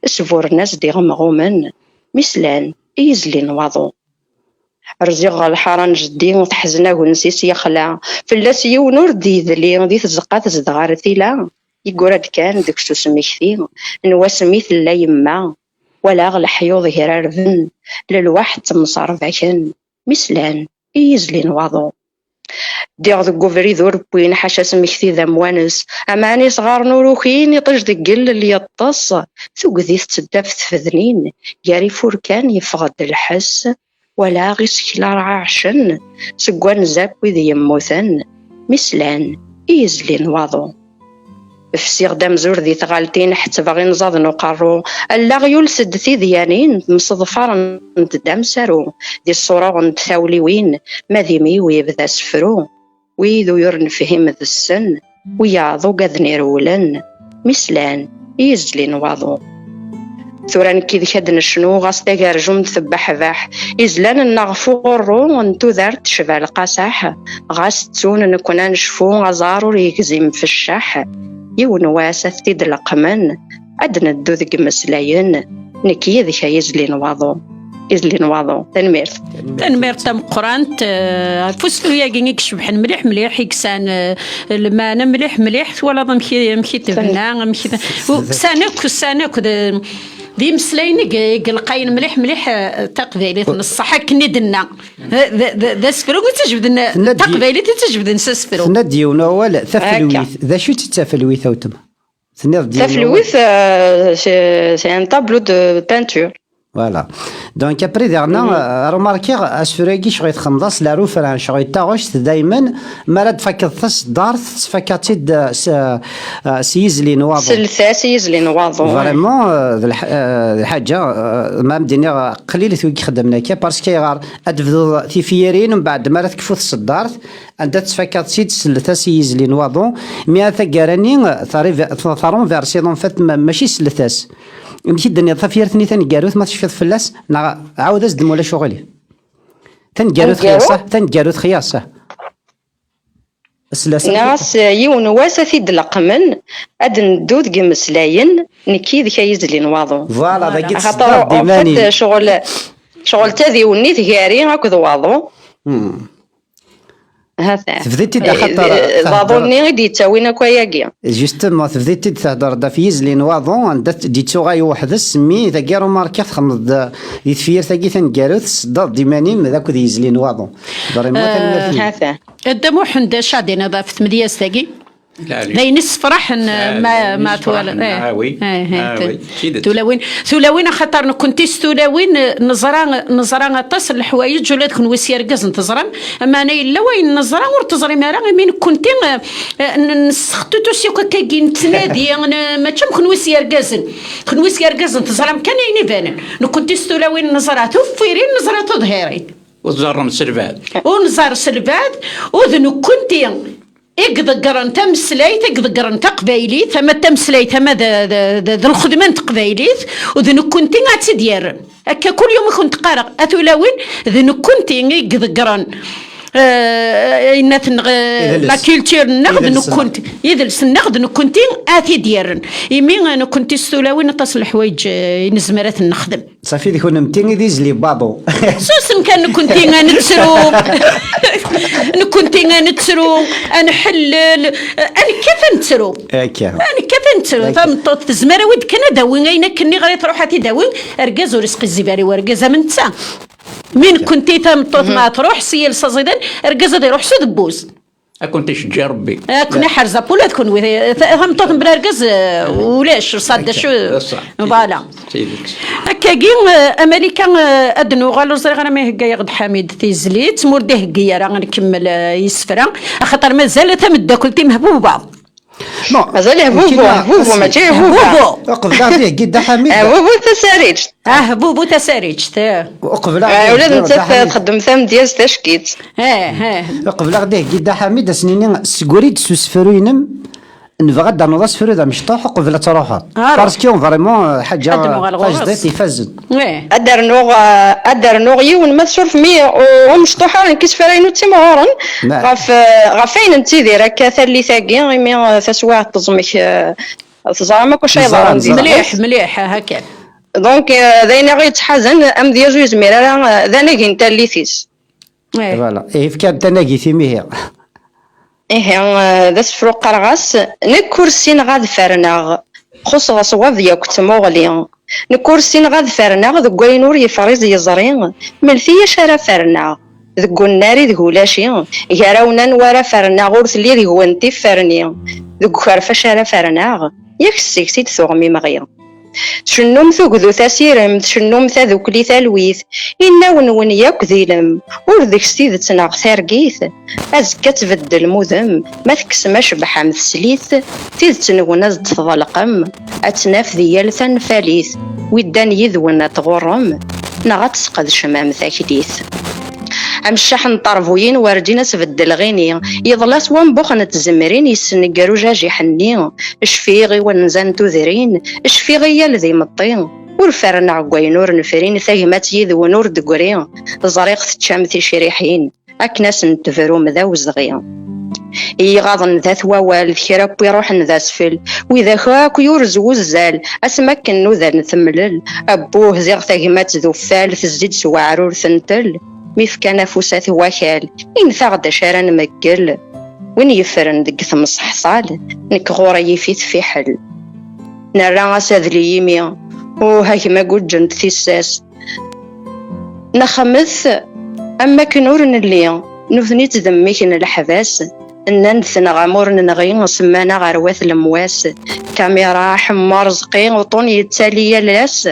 اسفور ناس دي غمغومن مسلان يزلي نواضو رزيغ الحران جدي وتحزنا ونسيس يخلع فلاس يونور دي ذلي دي تزقات زدغار ثيلا يقول كان ديك شو سميكثي نوا سميث لا يما ولا غل حيوض هرارفن للواحد تمصارف عشان مسلان يزلي نواضو ديغ ذو فري ذور بوين حاشا سميكثي ذا موانس اماني صغار نوروخين يطج دقل اللي يطص ثوق ذي تدف تفذنين ياري فوركان يفقد الحس ولا غيس كلا رعاشن سقوان زاك وذي يموثن مسلان يزلي نواضو فسيغ دام زور ذي ثغالتين حتى باغي نزاض نقارو ألا غيول سد ثيذيانين مصدفار ندام سارو دي الصورة غنتثاوليوين ماذيمي ويبدا سفرو ويذو يرنفهم ذا السن ويعضو قاذني رولن مسلان يزلي نواضو ثوران كي خدنا شنو غاس داكار جم ثبح باح إزلان النغفو غرو ونتو دارت شبع القصاح غاس تسون نكونا نشفو غزارو ريكزيم في الشاح يون واسا ثيد القمن عدنا الدو ذك مسلاين نكي ذيك يزلي نواضو تنمير تم قرانت فوسلو ياكي كشبحن مليح مليح يكسان المانا مليح ولا مشي تبنا مشي سانك دي مسلاين قلقاين مليح تقبيلي نصح كندنا ذا سفرو تجبدنا تقبيلي تجبدنا سفرو نديو ولا ثفلويث ذا شو تتفلويث اوتم ثفلويث سي ان طابلو دو بانتور فوالا دونك ابري ديرنا روماركي اسفراكي شغيت خمضاس لا روفران شغيت تاغوش دائما ما راد فكر ثس دار تفكرتي سيزلي نواضو سيزلي نواضو فريمون الحاجه ما مديني قليل ثوي خدمنا كي باسكو غار ادفدو تيفيرين من بعد ما راد كفوت الصدار انت تفكرتي سلثا سيزلي نواضو مي ثقراني ثارون فيرسيون فات ماشي سلثاس مشي الدنيا طفيرتني ثاني قاروث ما تشفيض فلاس عاود ازدم ولا شغلي ثاني قاروث خياصه ثاني قاروث خياصه ناس يون واسا في دلقمن ادن دود قمسلاين نكي ذيك يزلي نواضو فوالا ذاك خاطر ديماني شغل تاذي ونيت غاري هاكذ واضو هذا تفديتي خاطر ضابوني غادي تاوينا كواياكي جوستومون تفديتي تهضر دا في لي نواضون عندها ديتو غاي وحده سمي ذا كيرو ماركي خمض يتفير ثاقي ثنكاروث صداد ديماني ذاك يزلي نواضون فريمون هذا الدمو حنا شادين هذا في مدياس ثاقي لا ينس فرح ما توال ثلاوين خاطر كنتي ثلاوين نزران تصل الحوايج ولا تكون وسير قز نتزران اما انا الا وين نزران ورتزري ما راه مين كنتي نسختو توسيو كاكي نتنادي ما تشم كون وسير قز كون وسير قز نتزران كان يبان كنتي ثلاوين نزراتو فيرين نزراتو ظهيري وتزرم السلباد ونزار السلباد وذنو كنتي إقدقرن تمسليت إقدقرن تقبيلي ثم تمسليت ثم ذا الخدمة تقبيليت وذنو كنتي غاتدير هكا كل يوم كنت قارق أتولاوين ذنو كنتي إقدقرن إنات لا كولتور نغد نكونت يدلس نغد نكونتي آتي ديارن يمي نكونتي ستولاوين تصل الحوايج نزمرات نخدم صافي ذيك نمتين ذي زلي بابو سوسن كان نكونتي نتسرو نكونتي نتسرو نحلل أنا كيف نتسرو أنا كيف نتسرو فهمت تزمر ود كنا داوين أين كني غير تروح داوين أرجاز ورزق الزباري ورجاز من تسا من كنتي تمطط ما تروح سيل صزيدان أرجاز يروح سود بوز كنت شجع ربي كنا حرزة بولا تكون وذي هم بلا رجز ولاش صاد شو فوالا كاين امريكا ادنو غالو زري غير ما هكا يغد حميد تيزليت مورده هكا راه غنكمل يسفرا خاطر مازال تمداكلتي مهبوبه مازال هبوبو ماشي هبوبو قبل عطيه قد حميد هبوبو تساريج هبوبو تساريج وقبل ولاد انت تخدم ثم ديال تشكيت قبل غديه قد حميد سنيني سكوريد سوسفروينم نبغى نوض سفرو ذا مشطوح قبل تروح باسكو فريمون حاجه فاجدتي فازن ادر نوغي ونمسور في 100 ومشطوحه كيس فرينو تيمورن غفين انت ديرك ثلي ثاقي مي تسواع تزمك تزعما كل شيء مليح هكا دونك ذاين غير تحزن ام ديال جوج ميرا ذانا كاين تاليثيس فوالا فكان تناقي في مية ذا سفروق قرغاس نكورسين غاد فرناغ خص غصواب ديالك تموغلي نكورسين غاد فرناغ ذو كوينور يفريز يزرين ملثية شارع فرناغ ذو الناري ذو لاشي يراونا نوارا فرناغ ورثلي ذو انتي فرني ذو كارفا شارع فرناغ ياك السيكسيد ثوغمي مغيا شنوم ثوكذو ثاسيرم شنوم ثاذو كلي ثالويث إنا ونون ياك ذيلم ورذك ستيذ تناغ ثارقيث أزكا تبدل مذم ما تكسماش بحام تسليث تيذ تنون أزد تظلقم أتناف ذيال ثنفاليث ويدان يذون تغرم نغا تسقد شمام ثاكليث أمشاح طرفوين واردين تبدل غيني يضلاس وانبوخ نتزمرين يسنقرو جاجي حني اشفيغي ونزان تذرين اشفيغي يالذي مطين ورفرنا عقوينور نفرين ثاهمات يذو نور دقرين زريق تشامثي شريحين أكناس نتفرو مذا وزغيا يغاضن ذا ثوال ذكرا ويروح ذا سفل وإذا خاك يرزو الزال أسمكن ذا نثملل أبوه زيغ ثاهمات ذو فال تزيد سوعرور ثنتل ميفكان فوسات وكال إن ثغد شارا مقل وين يفرن دق ثمص حصال نك غوري في حل نرى ساذلي يميا وهاك ما قد جنت ثيساس نخمث أما كنور اللي نثني تذميكن الحباس إن نثنى غامور نغين وسمانا غروات المواس كاميرا حمار زقين وطون يتسالي لاس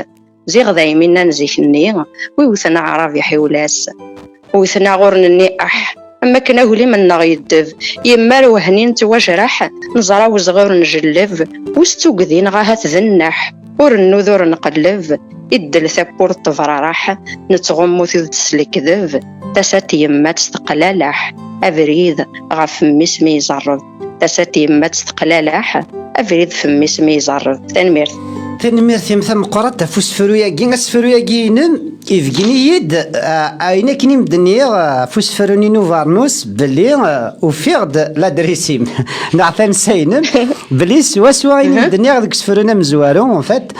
زيغ دايمين نزيكني ويوثنا عربي حولاس ويثنا غورنني أما كنا هولي من نغيدف يمار وهنين توجرح نزرا وزغور نجلف وستوقذين غاهات ذنح ورنوذور نقلف إدل ثبور التفرارح نتغمو ثيذ تسلك ذف تسات يما تستقلالح أفريد غاف ميسمي يزرب تسات يما تستقلالح أفريد فمي سمي يزرب تنميرت مثل قرات فوسفرويا كين اسفرويا كينم يفكني يد اين كني مدنيا فوسفروني نوفارنوس بلي وفيغد لادريسيم نعطي ساينم بلي سوا اين مدنيا ديك سفرونا مزوارو اون فات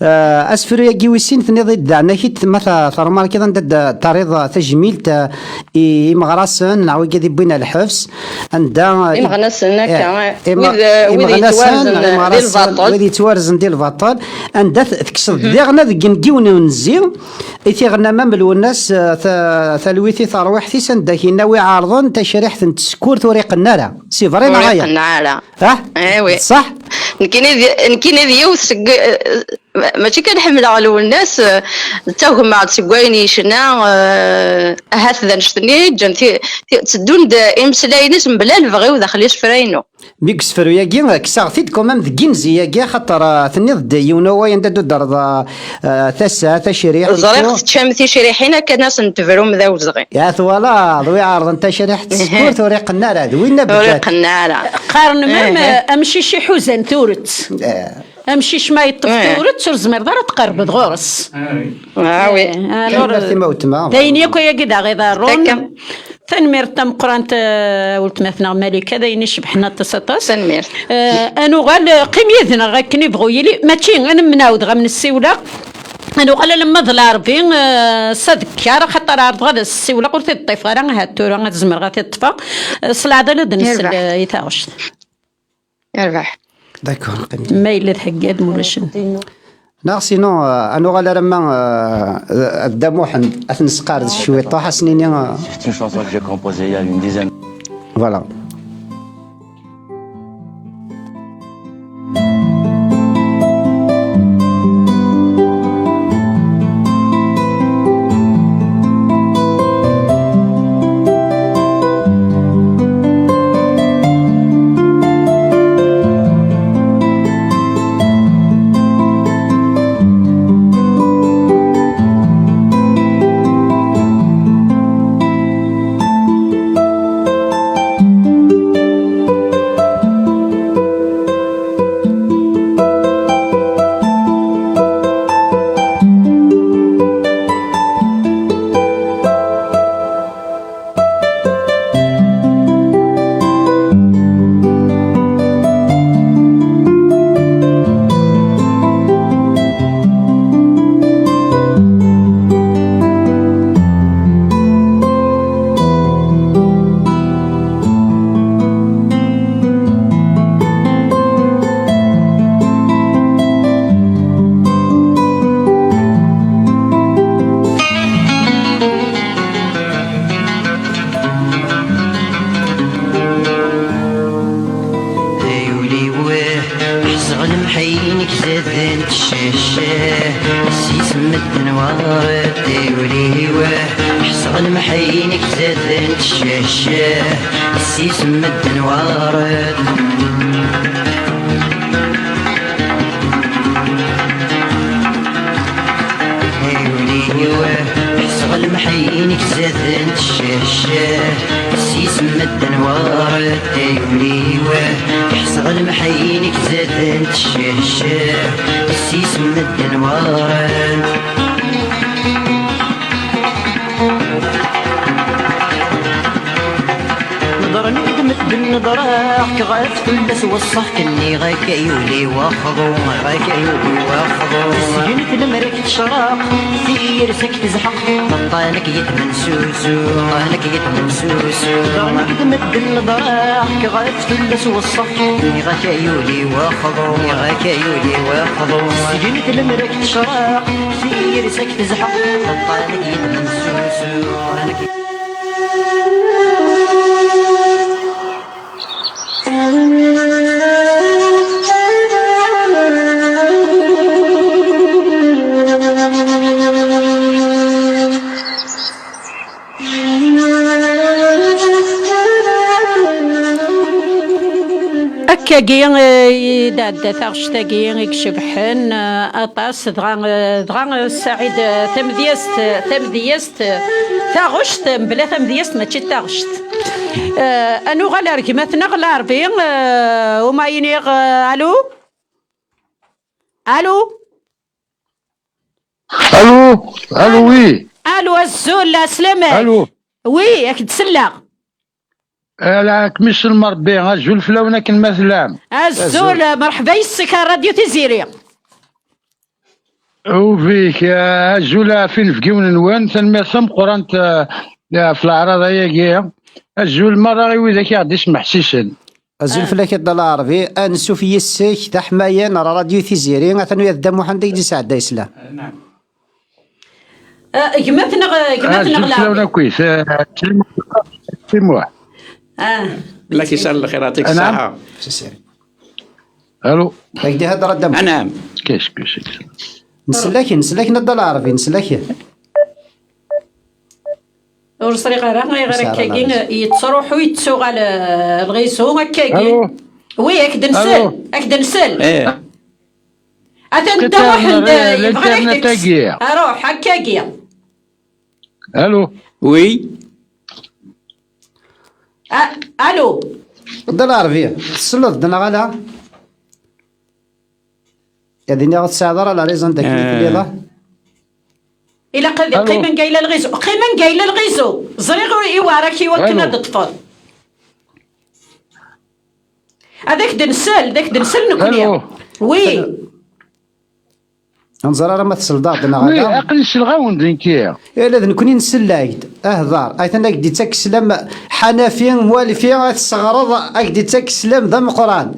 اسفرويا كيويسين ثني ضد دعنا كيت مثلا ثرمال كذا ندد طريضه تجميل تا مغراسن نعاود كذا بينا الحفص عندها مغراسن وذي توارزن ديال البطال عندها تكسر ديغنا ذيك نجيون ونزيو إتي غنا مامل والناس ثلويتي ثروحتي سندكي ناوي عارضون تشريح تسكور ثوريق النار سي فري معايا النار ايوي صح نكين ذي يوث ماشي كنحمل على الناس تاهم مع تسقايني شنا هات ذا نشتني جنتي تدون امسلاينس بلا نبغيو داخل يشفرينو ميكس فرويا كي كساغتيد كومام ذكينزيا كي خاطر ثنيض يونوا ينددو درض ثسا ثشريح زريق تشامثي شريحينا كناس نتفرو مذا وزغي يا ثوالا ضوي عرض انت شريح تسكور ثوريق النار هذا وين نبدا ثوريق النار قارن مام امشي شي حزن ثورت امشي شما يطفطورت ترزمر دار تقرب غورس وي مرتي موتما داين ياكو يا كدا غير رون تنمير تم قرانت ولتماثنا مالكه داين يشبحنا تصاطاس تنمير انو غال قيم يدنا غاكني بغو يلي ماشي انا مناود غا من السيوله انو قال لما ظل ربي صدق خاطر عرض غادا السيوله قلت الطيف راه هاتو راه تزمر غاتي تطفى صلعه لا دنس يتاغش يربح داكور ما الا تهكاد مولاش لا سينو انو غالا لما الدموحن اتنسقار شويه طاح سنيني C'est une chanson que j'ai composée il y a une dizaine. فوالا. حينك زادن الشاشة سيس مدن وردي وليوه حصل محينك زادن الشاشة سيس مدن ورد حصل محينك زادن الشاشة سيس مدن ورد وليوه حصل محينك زادن الشاشة سيس مدن ورد نظرني قدمت بالنظرة كغاف تلس وصح كني غاك يولي واخضو غاك يولي واخضو سجنت المرك تشراق سير سكت زحق طانك يتمن سوسو طانك يتمن سوسو نظرني قدمت بالنظرة كغاف تلس وصح كني غاك يولي واخضو غاك يولي واخضو سجنت المرك تشراق سير سكت زحق طانك يتمن سوسو طانك كاكي دادا تاغشتاكي يكشبحن اطاس دغا سعيد تمديست تاغشت بلا تمديست ماشي تاغشت انو غالا ركماتنا غلا ربي وما ينيغ الو الو الو الو وي الو الزول سلامة الو وي ياك تسلى لا كمش المربي غجول فلاونا كن مثلا الزول مرحبا يسك راديو تيزيري وفيك الجولة فين في كيون نوان تنمسم قرانت في الأعراض هيا الجول مرة غيوي ذاك يعدي يسمح سيسن الزول فلاك الدولار العربي انسو في السيك دا حماية نرى راديو تيزيري غاتنو يدام محمد يجي سعد يسلا نعم قمتنا الجول فلاونا كويس سيموح لا كيسال الخير يعطيك الصحة. الو هكدي هضره دم نعم كيش نسلاك الدولار العربي نسلاك ورسريق راه كاكي يتصروحوا يتسوق على الغيسو هكاكي وي هكذا نسال ايه انت واحد الانترنت تاقية روح هكاكي الو وي الو الدولار العربي تسلط دنا غادا يديني غتساعد راه لا ريزون داك اللي ضا إلا ألو. قيمة قايلة الغيزو قيمة قايلة الغيزو زريغ إيوارك يوكنا ألو. الطفل هذاك دنسل نكوني ألو. وي نزر راه ما تصل ضغطنا وي غدا عقل الشلغاون دينكيا الا نكوني نسلايد اهضر ايثنا قدي تاك سلام حنفي موالفي تستغرض اكدي تاك سلام ذم قران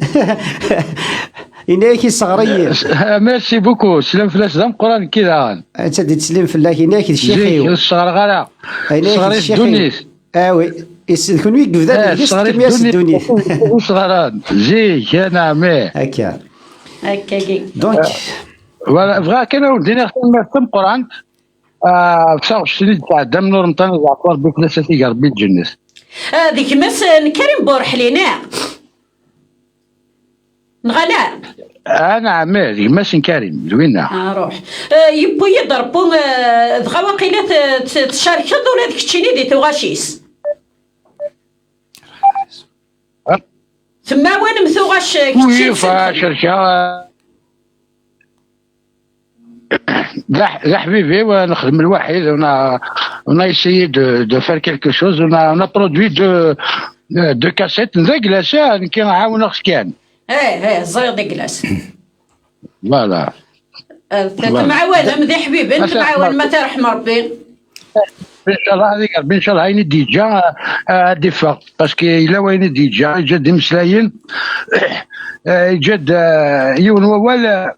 إناكي صغريين ميرسي بوكو سلام فلاس دام قران كذا انت دي تسلم في الله إناكي الشيخي الصغر غلا إناكي الصغر دونيس اوي يسلكون ويك بذا الصغر يستكم دونيس الصغران زيك انا مي هكا هكاكي دونك فوالا فغا كان ودينا خدمة قران في 29 تاع دم نور مطان زعفر بفلاساتي ربي الجنس هذيك مثلا كريم بورحلينا نغلا انا عمال ماشي كريم زوينه روح يبو يضربو دغا واقيلا تشاركض ولا ديك تشيني دي توغاشيس تما وين مثوغاش وي فشركه لا حبيبي ونخدم الواحد on a essayé de faire quelque chose on a produit de cassettes نذاك كي نعاون خص كان زير ديك كلاس فوالا معاون مدي حبيبي انت معاون ما ترحم ربي ان شاء الله هذيك ان شاء الله هايني ديجا ديفا باسكو الا وين ديجا جاد مسلاين جاد يون ولا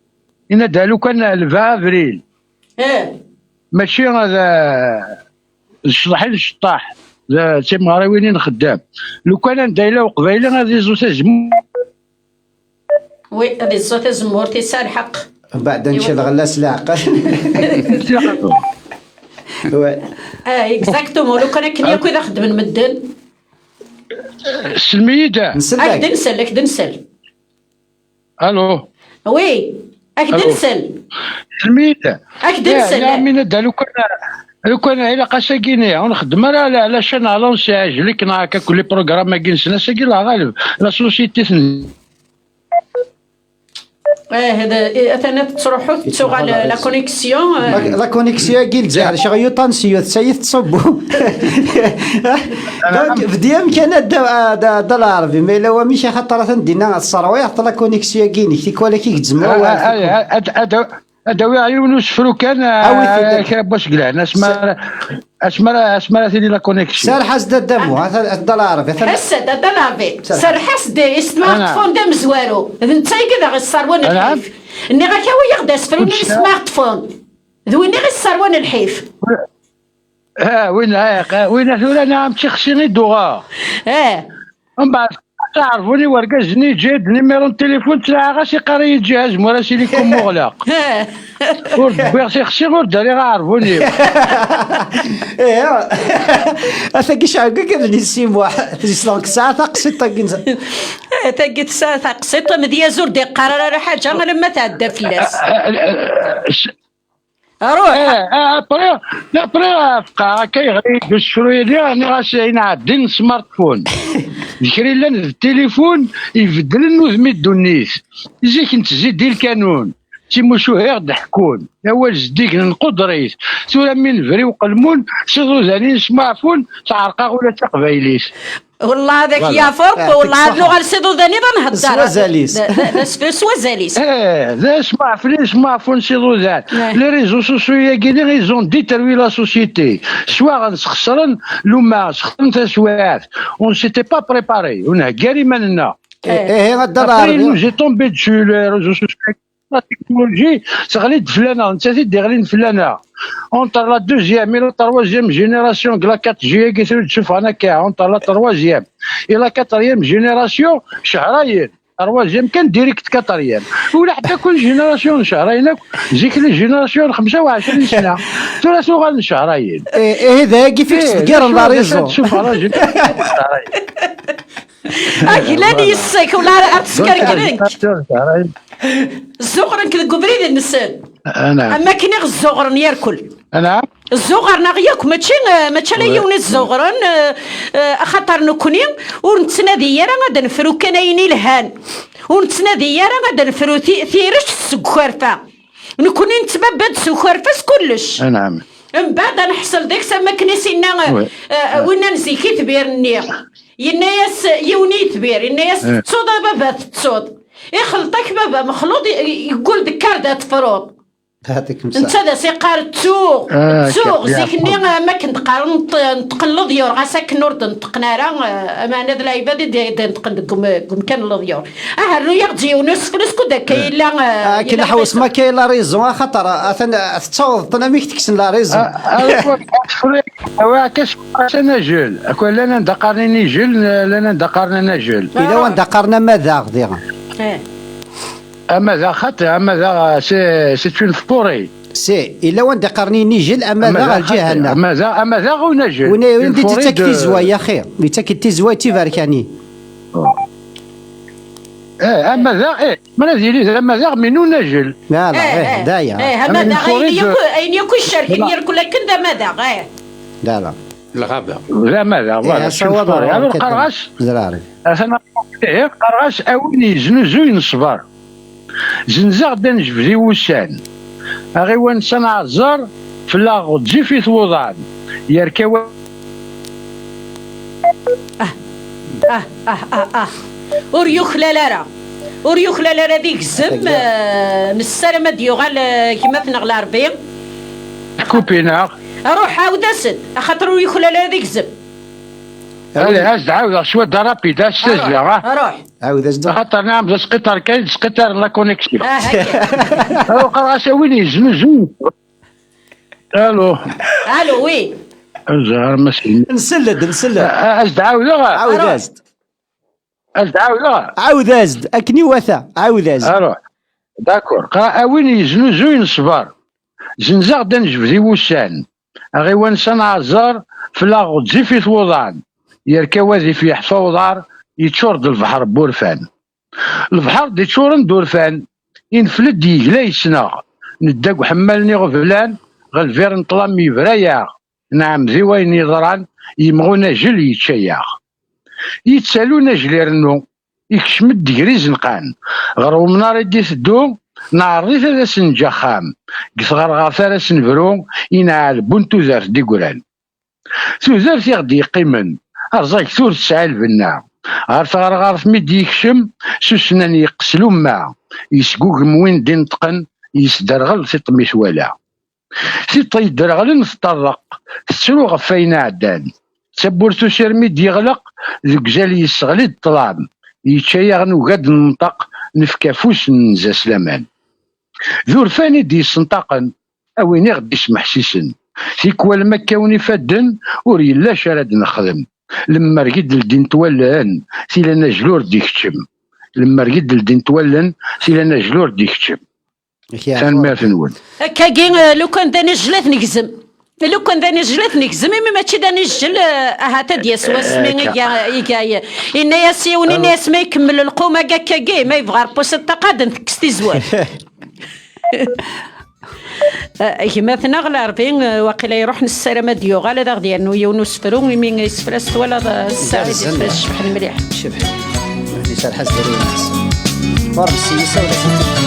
ينادى لو كان 20 افريل ماشي هذا الشطاح الشطاح سي مغراوينين خدام لو كان دايله وقبيله غادي زوج وي هذه الصوت زمور تيسال حق بعد نشد غلاس العقل اكزاكتومون لو كان كنيا كذا خدم المدن السلميده اك دنسل الو وي اك دنسل سلميده اك دنسل يا من لو كان الى قاساكيني ونخدم على شان لونسي اجلك هكا كل بروغرام كنسنا ساكي لا غالب لا سوسيتي هذا اثنا تروحوا تسوق على لا كونيكسيون لا كونيكسيون كيل جار شغيو طانسيو تسيث تصبو دونك بديام كان دا العربي مي لو ماشي خاطر تندينا الصراوي حط لا كونيكسيون كيني كي كوالا كي تزمو ادوي عيون وسفرو كان باش قلعنا اسمها ثاني لا كونيكسيون سار حاس دمو هذا العربي حس دا العربي سار حس دي سمارت فون دم زوارو انت كذا غير الصروان الحيف اني غا كاوي يغدا سفرو سمارت فون ذويني غير الصروان الحيف وين ثولا نعم تخشيني دوغا من بعد تعرفوني ورقزني جاد نيميرو التليفون تاع غاسي قري الجهاز مراسي لكم مغلق ورد شخصي ورد راه عرفوني اثا شعب كذا نسيم واحد تسلك ساعه تقسيط كنز تاقيت ساعه تقسيط مديا زور دي قرار راه حاجه لما تعدى فلاس روح ابري فقا كيغري الشرويه ديالي راسي نعدي سمارت فون ذكري لنا التليفون يبدل النوذ الدنيس يجيك انت زيد ديال الكانون تيمو شهير ضحكون هو جديك نقدريس سولا من فري وقلمون سيدو زانين سمعفون تعرقا ولا تقبايليس والله هذاك يا فوق والله هاد اللغه السيدو ذاني نهضر سوازاليس سوازاليس ذا اسمع فون سيدو ذان لي ريزو سوسيو ياكيني غيزون ديتروي لا سوسيتي سوا غنسخسرن لو ما سخدم تسوات اون سيتي با بريباري ونهكاري مالنا غدا العربي جي تومبي دسو لي ريزو سوسيو la technologie تغليد فلانة انت تغلين فلانة اونتر لا دوزيام الى تروازيام جينيراسيون لا 4 جي كي تشوف انا كاع اونتر لا تروازيام الى 4 جينيراسيون شهرين تروازيام كان ديريكت كاتريام ولا حتى كل جينيراسيون شهرين زيك لي جينيراسيون 25 سنة ثلاثة غال شهرين هذا كيفاش تقرا لا ريزو تشوف راجل لا يسك ولا تسكركرك الزغرن كذا قبريد النسان انا اما كنا الزغرن ياكل انا الزغرن غياك ماشي لا يون الزغرن خاطر نكوني ونتنادي راه غادا نفرو كنايني الهان ونتنادي راه غادا نفرو ثيرش السكرفه نكوني نتبابد سكرفه كلش نعم من بعد نحصل ديك سما كنيسينا وين نزيكي تبير النيق ينايس يوني تبير ينايس تصود بابا تصود يخلطك بابا مخلوط يقول دكار تفروض هاتيك انت هذا سيقار تسوق زيكني ما كنت قارن نتقن لضيور غاساك نور نتقنا راه امانه العباد نتقن قم كان لضيور الرياض جيونس فلوس كدا كاين لا كاين حوس ما كاين لا ريزون خاطر اثنا تصوض انا ميك تكسن لا ريزون واكش انا جول اكون لنا دقرني جول لنا دقرنا جول الا وان دقرنا ماذا ديغا ماذا خاطر ماذا سي اون فوري سي الا وان دقرني نيجل ماذا الجهه ماذا ونجل وين تتكتي زوا يا خير تتكتي زوا تيفاركاني ماذا ما نديري ماذا منو نجل لا لا دايا ماذا اين يكون الشرك يركل كندا ماذا لا لا الغابه لا ماذا فوالا هذا القرغاش زراري انا قرغاش اويني زنوزوين الصبر زنزاغ دا نجبدي وسان اغيوان صنع الزر في لاغو تجي في ثوضان يركوا وريوخ لا ديك الزم من السلامة ديوغال كيما تنغ العربية كوبينا روح عاود اسد خاطر وريوخ لا ديك الزم هاز عاود شويه ضربي دا استجلا روح عاود اسد خاطر نعم سقطر كاين سقطر لا كونيكسيون هاو قراش وين زنزو الو وي زهر مسكين نسلد ازد عاود ازد عاود ازد اكني وثا عاود ازد اروح داكور وين يزنوزوين صبر زنزاغ دا نجبدي وسان اغيوان صنع الزار في لاغو تجي في ثوضان يركوازي في حفاوضار يتشورد البحر بورفان البحر دي تشورن دورفان ينفلد يقلا يسناغ نداق حمالني غفلان غالفير نطلام يبرايا نعم ذي وين يضران يمغو ناجل يتشياغ يتسالو ناجل يرنو يكشم الدقري زنقان غرو منار يدي ثدو نعرضي ثلاث سنجاخام قصغر غافر سنبرو ينعال بنتو زارت دي قران ثوزارت يغدي يقيمن أرزاك ثور تسعى البنا عرف غرف ميدي يكشم سوسنان يقسلو ما يسقوك موين دين تقن يسدرغل في طميس ولا سيطا يدرغل نتطرق تسرو غفاينا عدان تبورتو سيرميد يغلق ذوك جالي يسغلي الطلام يتشايغ نوغاد المنطق نفكافوس ننزا سلامان ذور فاني دي سنطاقن اويني غدي يسمح سيسن تيكوال مكاوني فادن وريلاش راد نخدم لما رقد الدين تولان سيلانا جلور ديكتشم لما رقد الدين تولان سيلانا جلور ديكتشم كان مات نقول كاين لو كان داني جلات نكزم لو كان داني جلات نكزم ماشي داني جل هاتا دياس واسمي يا ان ياسيوني ناس ما يكمل القومه كاكي ما يبغى ربوس التقاد نكستي زوال كما تنغل عربين واقيلا يروح نسرمه ديوغا لا داغ ديالو يونس فرون مين يسفرست ولا الساعه يسفرست شبح المليح شبح هذه شرح الزرينات فورم السياسه ولا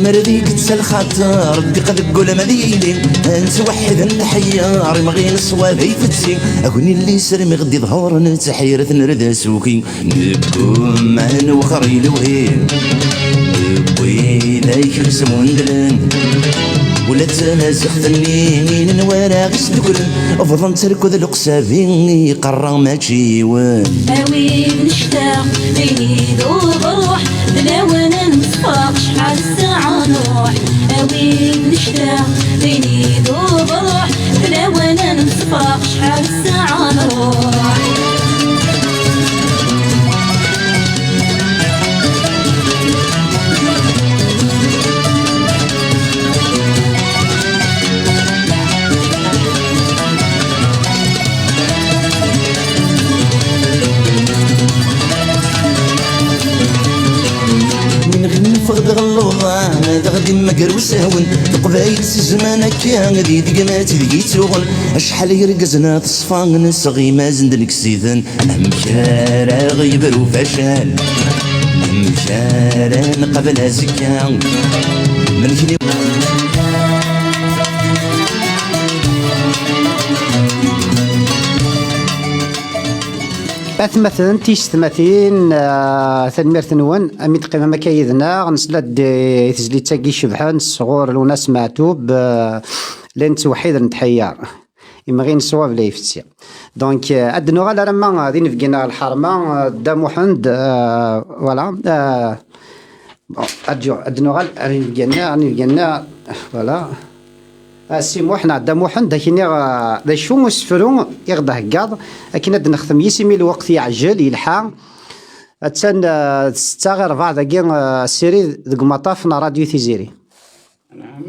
مرديك تسال خاطر ردي قد قول مذيلي انت وحد الحيار مغين الصواب يفتسي اكوني اللي سرمي غدي ظهور نتحيرة نرد سوكي نبكم معن وخري لوهين ويليك رسم وندلن ولا تنازخ ثنين نوارا غيس دكرن افضل تركض القسابين قرا ماشي وين اوي نشتاق بيني ذوب الروح بلا وانا نصفاق شحال الساعة نروح اوي نشتاق بيني ذوب الروح بلا وانا نصفاق شحال الساعة نروح فغد غلوضة هذا غدي مقر وسهون القبايل سزمانك يا غدي دقمات ذي تغن اشحال يرقزنا تصفان نصغي ما زندنك سيذن مشارع غيبر وفشل مشارع قبل زكا من كني مثلا تيستماثين ثنميرت نون امي تقيمه مكايدنا غنسلاد تزلي تاكي شبحان الصغور وناس معتوب لين توحيد نتحيار اما غير نصواب لا يفتسي دونك ادنو غالا لما غادي نفقينا الحرمه دا محمد فوالا ارجو ادنو غال نفقينا فوالا السي موحنا عدا موحن داكيني دا شو مسفرون يغدا هكاض لكن هاد نخدم يسمي الوقت يعجل يلحق تسن 6 غير 4 دقيقة السيري ذوك مطافنا راديو تيزيري. نعم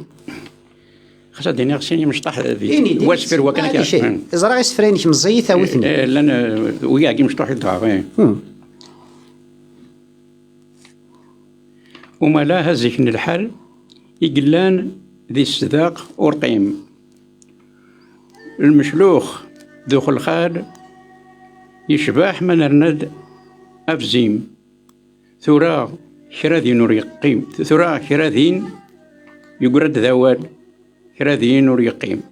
خاصة ديني غسيني مشطح ذي واسفر وكان كاين إزرا غير سفرينك مزيي ثاوثني لأن ويا كي مشطوح يضعف وما لا هزيك الحال يقلان ذي الصداق ورقيم المشلوخ ذوخ الخال يشباح من الرند أفزيم ثورا كراذين وريقيم ثورا كراذين يقرد ذوال كراذين وريقيم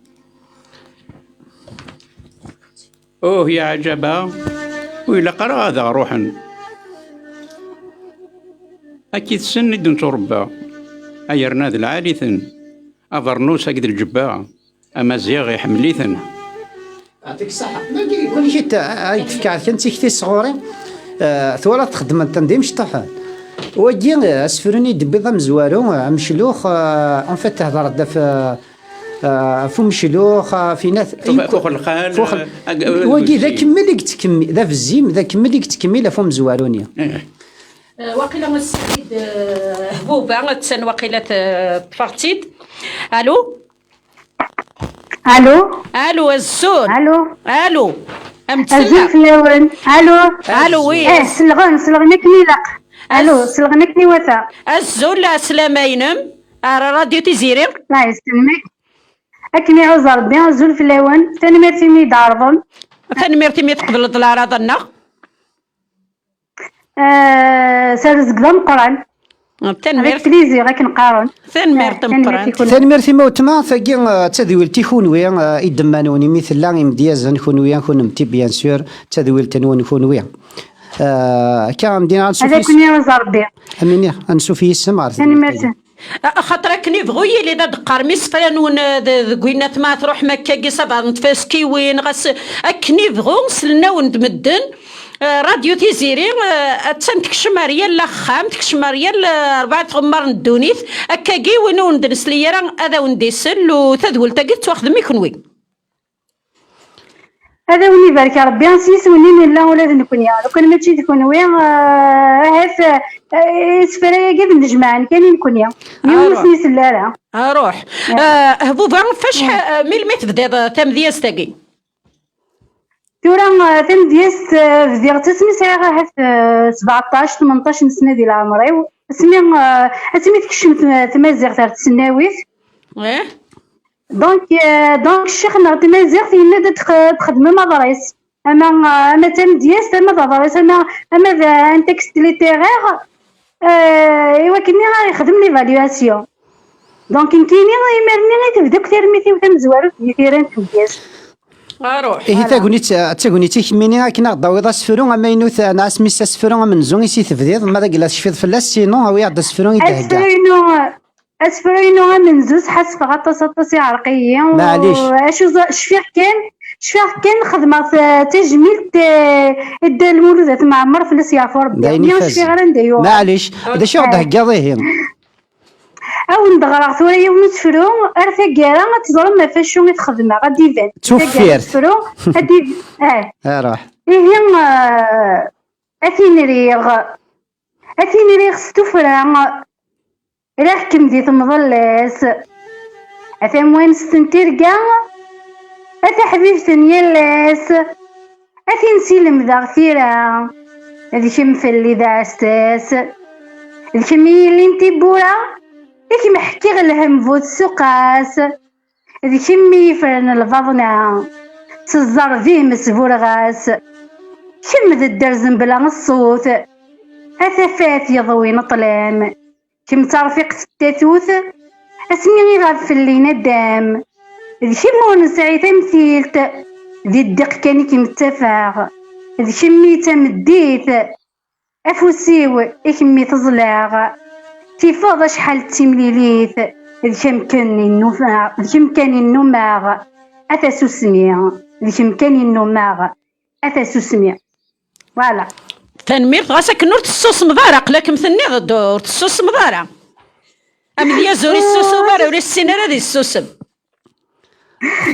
أوه يا عجبا وإلا قرأ هذا روحا أكيد سند نتربى أيرناد العاليثن أفرنوس أقد الجباعة أما زياغ يحمليثن يعطيك الصحة ما يقول شي هايك فكاع كنتي كتي صغوري ثورة تخدم انت نديم شطحان وجي اسفروني دبيضة مزوارو مشلوخ ان فيت تهضر داف فو مشلوخ في ناس فوق الخال وجي ذا كمل تكمل ذا في الزيم ذا كمل تكمل فو مزوارونيا وقيلة السيد هبوبة تسن وقيلة تفاقتيد الو الو الزول الو الزول فلاون الو وي سلغنك نيلق الو سلغنك نيوثا الزول سلاماينم راديو تيزيري الله يسلمك اكني عذر بي الزول فلاون تنمرتي مي دارضن تنمرتي مي تقبل الدولار ضنا سارز قدام قران تنميرت بليزي غاك نقارن تنميرتي موتما ثقي تذويل تيخونوي يدمانوني مثل لا مديازن خونويا خونمتي بيان سور تذويل تنون خونويا كان دينا نشوف هذا كوني ربي امين نشوفي السمار خاطرك نبغي اللي داد قرميس فلانون قوينات ما تروح مكه كي صبا نتفاسكي وين غاس اكني بغو سلنا وندمدن راديو تيزيري تكشم ريال لاخام تكشم ريال 4 غمار ندونيث اكاكي وين ندرس ليا راه هذا ونديسل وتدول تاكي تواخدم يكونوي هذا وني بارك ربي نسيس وني لا ولا نكونيا لو كان ماشي تكونوي هاف سفريه كيف نجمعن كاين نكونيا يوم سنيس لا روح هبوبا فاش ملي تبدا تمدياس تاكي تورا تمدياس فدير تسمي ساعه هاف 17 18 سنه ديال عمري اسمي تكشم تمازيغ تاع السناويت دونك الشيخ نعطي مازيغ فينا تخدم مدرس اما تمدياس اما مدرس اما ان تكست ليتيرير ايوا كني غيخدم ليفاليواسيون دونك كاينين يمرني تبدا كثير ميتي وتمزوارو في ثيران تمدياز اروح إيه تاكونيتي كميني كنا ضاوي سفرون أما ينوث ناس ميس سفرون من زون يسي تفديض ما ذاك لا شفيض فلاس سينو أو يعد سفرون يتهجع اسفرينو من زوز حسب غطاس عرقية معليش شفيق كان خدمة تجميل دا المولودات معمر فلاس يعرفو ربي شفيق غير نديو معليش هذا شو هكا ظهير او ندغرا ثورا يوم تفرو ارثا كارا تزرم ما فاش شو تخدمها غادي يبان توفيرت تفرو هادي راح هي اثين ريغ ستفرا راه كمدي تمضلس اثا وين ستنتيركا اثا حبيبتن يلاس اثين سيلم ذا غثيرا هذي كم في اللي داستاس الكمية اللي انتي بورا هيك محكي غلهم فوت سقاس هذي كمي فرن الفضنا تزر فيه مسبور غاس كم ذا الدرزن بلا الصوت اثفات يضوي نطلام كم ترفيق التاتوث اسمي غير غاف اللي ندام ذي كمون سعي تمثيلت ذي الدق كاني كمتفاغ ذي كمي تمديت افوسيو اكمي تزلاغ تيفاض شحال تيمليليت ذي كمكاني النماغ اثاسو سميع ذي كمكاني النماغ اثاسو سميع فوالا تنمير غاسك نور تصوص مضارع قلاك مثني الدور تصوص مضارع أمي يزوري السوس وبارا وري السينارة هذه السوسم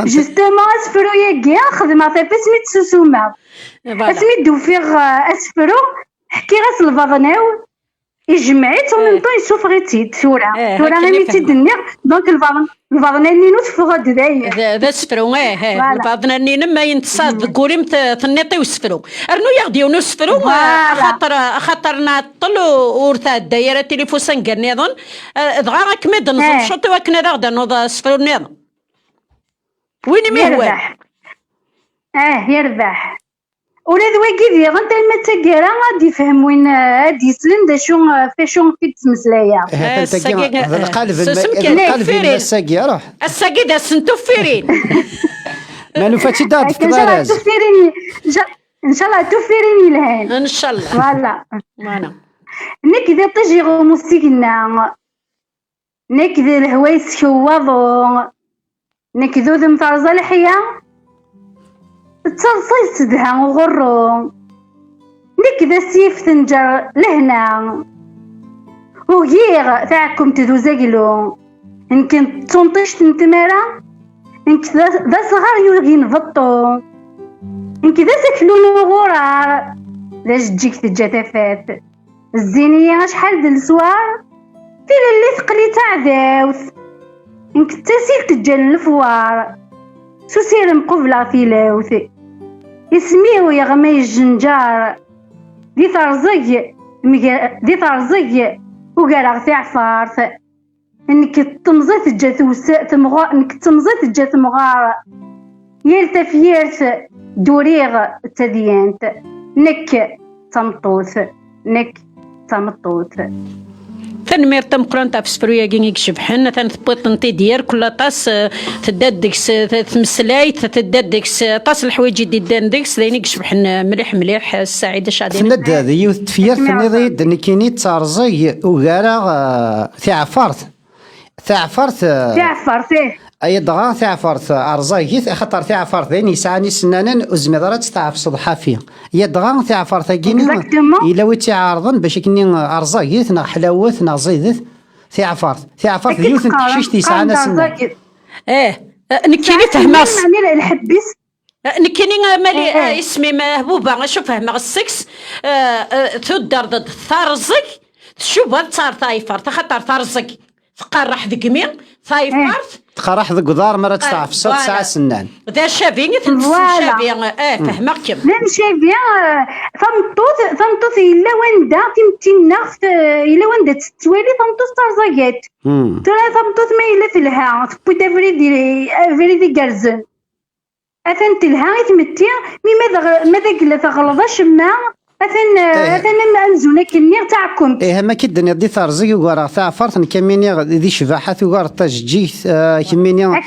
جوستومون اسفرو ياكي خدمة طيب اسمي تسوسوما اسمي دوفيغ اسفرو حكي غاس الفاضناو يجمعيت ومن طون يسوفغيتيد ثورا غيمي تيدنيغ دونك الفاضنا نينو تفوغ داير ذا سفرو الفاضنا نينو ما ينتصاد كوريم تنيطي وسفرو ارنو يغديو نسفرو خاطرنا طلو ورثا الدايره تليفون سنقر نيضن دغا كميد نصب شوطي وكنا غدا نوض سفرو نيضن وين ميهوال يربح ولا ذوي كيدي غنت المتاكيرا غادي يفهم وين غادي يسلم دا شو فاشون في التمسلايه هذا القلب المساكي روح الساكي دا سنتو فيرين مالو فاتي داد في دراز ان شاء الله توفيريني الهان ان شاء الله فوالا وانا نكذا تجي موسيقنا نكذا الهوايس شواضو نكذو ذم طرز الحياه تصلصي سدها وغرو نكذا سيف تنجر لهنا وغير تاعكم تدوزاقلو يمكن تنطيش تنتمارا يمكن ذا صغار يلغي نفطو يمكن ذا سكلون وغرار ذا جيك تجاتفات الزينية شحال د السوار في اللي ثقلي تاع ذاوث يمكن تسيل تجال الفوار سوسير مقبلة في لاوث اسميو يا غمي الجنجار دي ثرزق وقرا تاع فارث انك تمزيت الجاثوس انك تمزيت الجاث مغار يلتفيرت دوريغ تديانت نك تمطوث تنمير تمقران تاع فسفرويا كينيك شبحن تنثبط نتي ديار كل طاس تدادكس تمسلاي تدادكس طاس الحوايج ديدان ديكس لينيك شبحن مليح السعيده شادي تند هذه يوث تفير تنيضي دنكيني تارزي وغارا ثعفرت اي دغا ثعفرت ارزايت خاطر ثعفرت ذين يسعني سنانا وزميضرات تعرف صدحه فيه يا دغا ثعفرت كيني الا ويتي عارضن باش كني ارزايت نا حلاوت نا زيدت ثعفرت يوث تحشيش تيسعنا سنان نكيني فهماس الحبيس نكيني مالي اسمي محبوبه شوف فهمها السكس تدر ضد ثارزك شوف صار ثايفر خاطر ثارزك تقرح ذكمي ثايفرت تقرح ذك دار مرة تاع في الصوت ساعة سنان ذا شافيني شافين فهمك كم لا شافين ثمطوط إلا وندا تمتنخت إلا وندا تتوالي ثمطوط ترزاقات ترى ثمطوط ما إلا في الها تبودا فريدي قرزن أثنت الها يتمتي ماذا قلت غلظة شما اثن انزونا كني تاعكم ما كدني دي ثارزي وقرا تاع فرثن كميني ذي شفاحة وقرا تجي كميني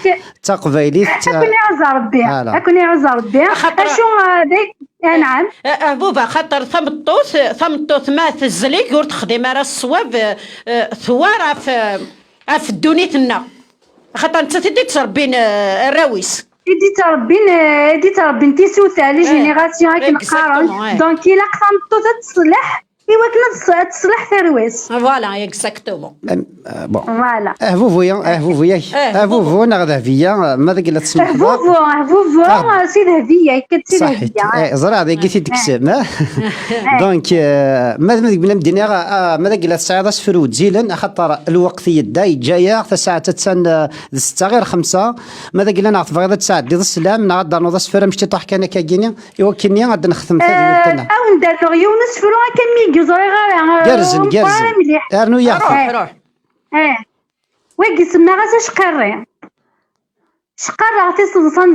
تقبيلي اكوني عز ربي اكوني عز ربي اشو ديك نعم بوبا خاطر ثمطوث ما تزليك ور تخدم راه الصواب ثواره في الدنيتنا خاطر انت تدي تربين الراويس يدي تربين تيسوتا لي جينيراسيون هاك نقارن دونك الا قسمتو تصلح ايوا تصلح ثرويس فوالا اكزاكتومون بون فوالا فوفو نغدا فيا ماذا قلت تسمح فوفو سي ذهبيه كتسي ذهبيه زرا هذا قلتي ديكسم دونك ماذا بنا مدينا ماذا قلت الساعه صفر تزيلن خاطر الوقت يداي جايه ساعه تسن 6 غير 5 ماذا قلنا نعرف غير ساعه دي السلام نقدر نوض صفر مشتي طاح كان كايني ايوا كني غادي نخدم ثاني او ندير يونس فرو كمي جرزن ارنو يا روح ويقي سما غاس شقرا تصدصن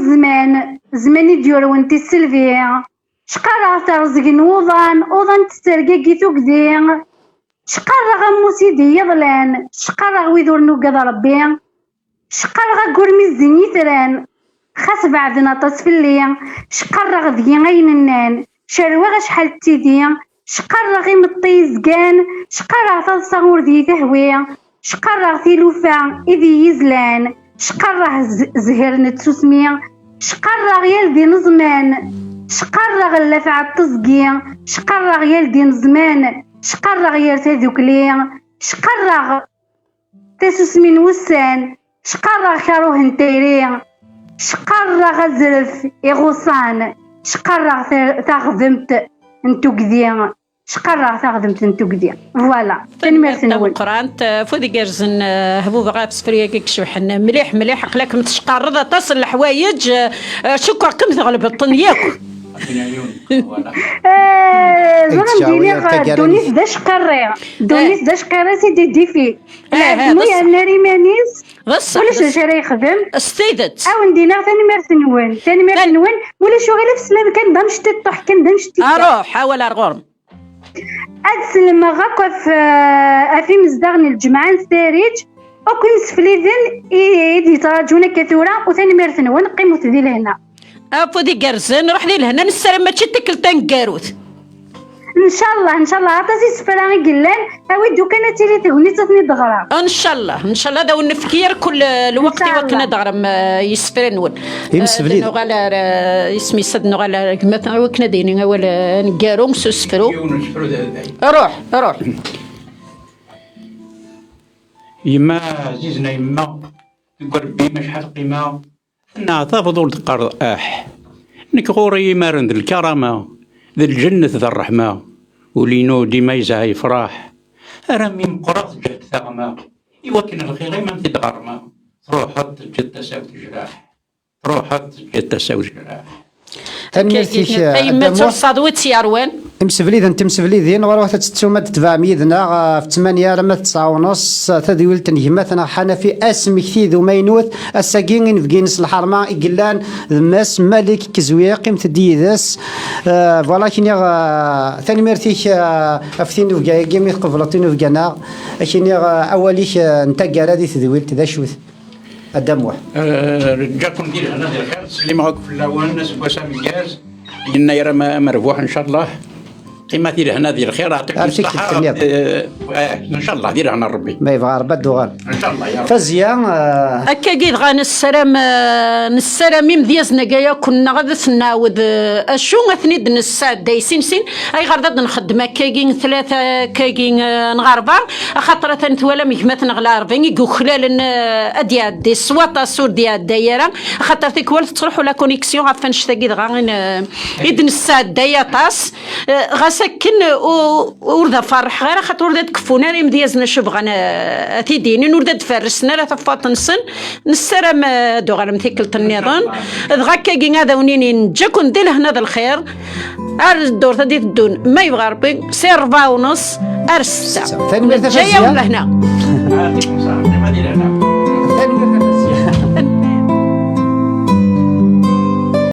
زمان ديور وانتي سلفيا شقرا ترزق نوضان تسترقاقي ثقدي شقرا غموسي دي يضلان شقرا ويدور نوقض ربي شقرا قرمي الزنيتران خاس بعدنا تصفلي شقرا غذي غيننان شروغ شحال تيدي شقرا غي مطيزكان شقرا تصور ذي تهوي شقرا ثيلوفا إذي يزلان شقرا زهر نتسوسمي شقرا غيال دي نزمان شقرا غلافع التزقي شقرا غيال دي نزمان شقرا غيال تذوكلي شقرا تسوسمين وسان شقرا خاروه نتيري شقرا غزرف إغوصان شقرا تاخذمت انتو قديم شقرا تاخذمت انتو قديم فوالا تنميرت نقول القران فودي كرزن هبوب غابس فريا كيكشوحنا مليح قلاك متشقرضه تصل الحوايج شكرا كم تغلب الطنياكو دونيس داش قري سيدي ديفي المهم ناري مانيس ولاش جاري يخدم استيدت او ندينا ثاني ميرت نوين ولا شو غير في السلام كندم شتي طح كندم شتي اروح حاول ارغورم ادسلم غاكو في مزدغني الجمعان ستاريج وكل سفليذن يدي تراجونا كثورة وثاني ميرت نوين قيمو ذي لهنا فودي كرزن نروح لي لهنا نسرم ماشي تكلتان كاروت ان شاء الله عطاسي سفراني قلان اوي دو كانت تيلي تهوني تثني دغرا ان شاء الله داو النفكير كل الوقت وكنا دغرم يسفرن ون يمسفلين نغال اسمي سد نغال مثلا وكنا دايرين ولا نكارو سفرو روح يما عزيزنا يما قربي ما شحال قيمه نعطى فضول تقرض نك غوري مارن ذي الكرامه ذي الجنة ذي الرحمة ولينو ديما يزها يفرح رامي مقرض جد ثغمة يوكن الخير ما انت تغرمة روحت جد تساوي جراح ما تصادوت يا روان مسفليد انت مسفليدين وراه تتسوما تتفاهميدنا في 8 راه 9:30 تدويل تنهمتنا حنا في اسم كثيذ ومينوت الساكين في كينس الحرمه يقلان ماس مالك كزويه قيمه ديداس فوالا كيني ثاني مرتيك افتين في كيمي قبلتين في كنا كيني اوليك انت قال تدويل تذا شوث الدموع رجاكم ندير هنا ديال الخير سليم هاك في الاول الناس بواسا مياز قلنا يرى مربوح ان شاء الله قيمة ديال هنا ديال الخير يعطيك الصحة ان شاء الله دير هنا ربي ما يبغى ربي دوغان ان شاء الله يا رب فزيان هكا كي نسرم مديازنا كايا كنا غادي نعاود اشو غثنيد نساد دايسين اي غادي نخدم كاين 3 كاين نغربا خاطر تنتوالا ميكمات نغلا 40 يقو خلال ادياد دي سواطا سور ديال الدايره خاطر تيكوال تروح ولا كونيكسيون عفان شتاكي غا يد نساد دايا طاس غاسكن وردا فرح غير خاطر وردا تكفونا راه مديازنا شوف غانا تيدينين وردا تفرسنا راه تفاطنسن نسرم دوغا مثيكلت النظام دغا كاين هذا ونين نجاكم ندير هنا الخير الدور تدي الدون ما يبغى ربي سير 4:30 ارس جايه ولا هنا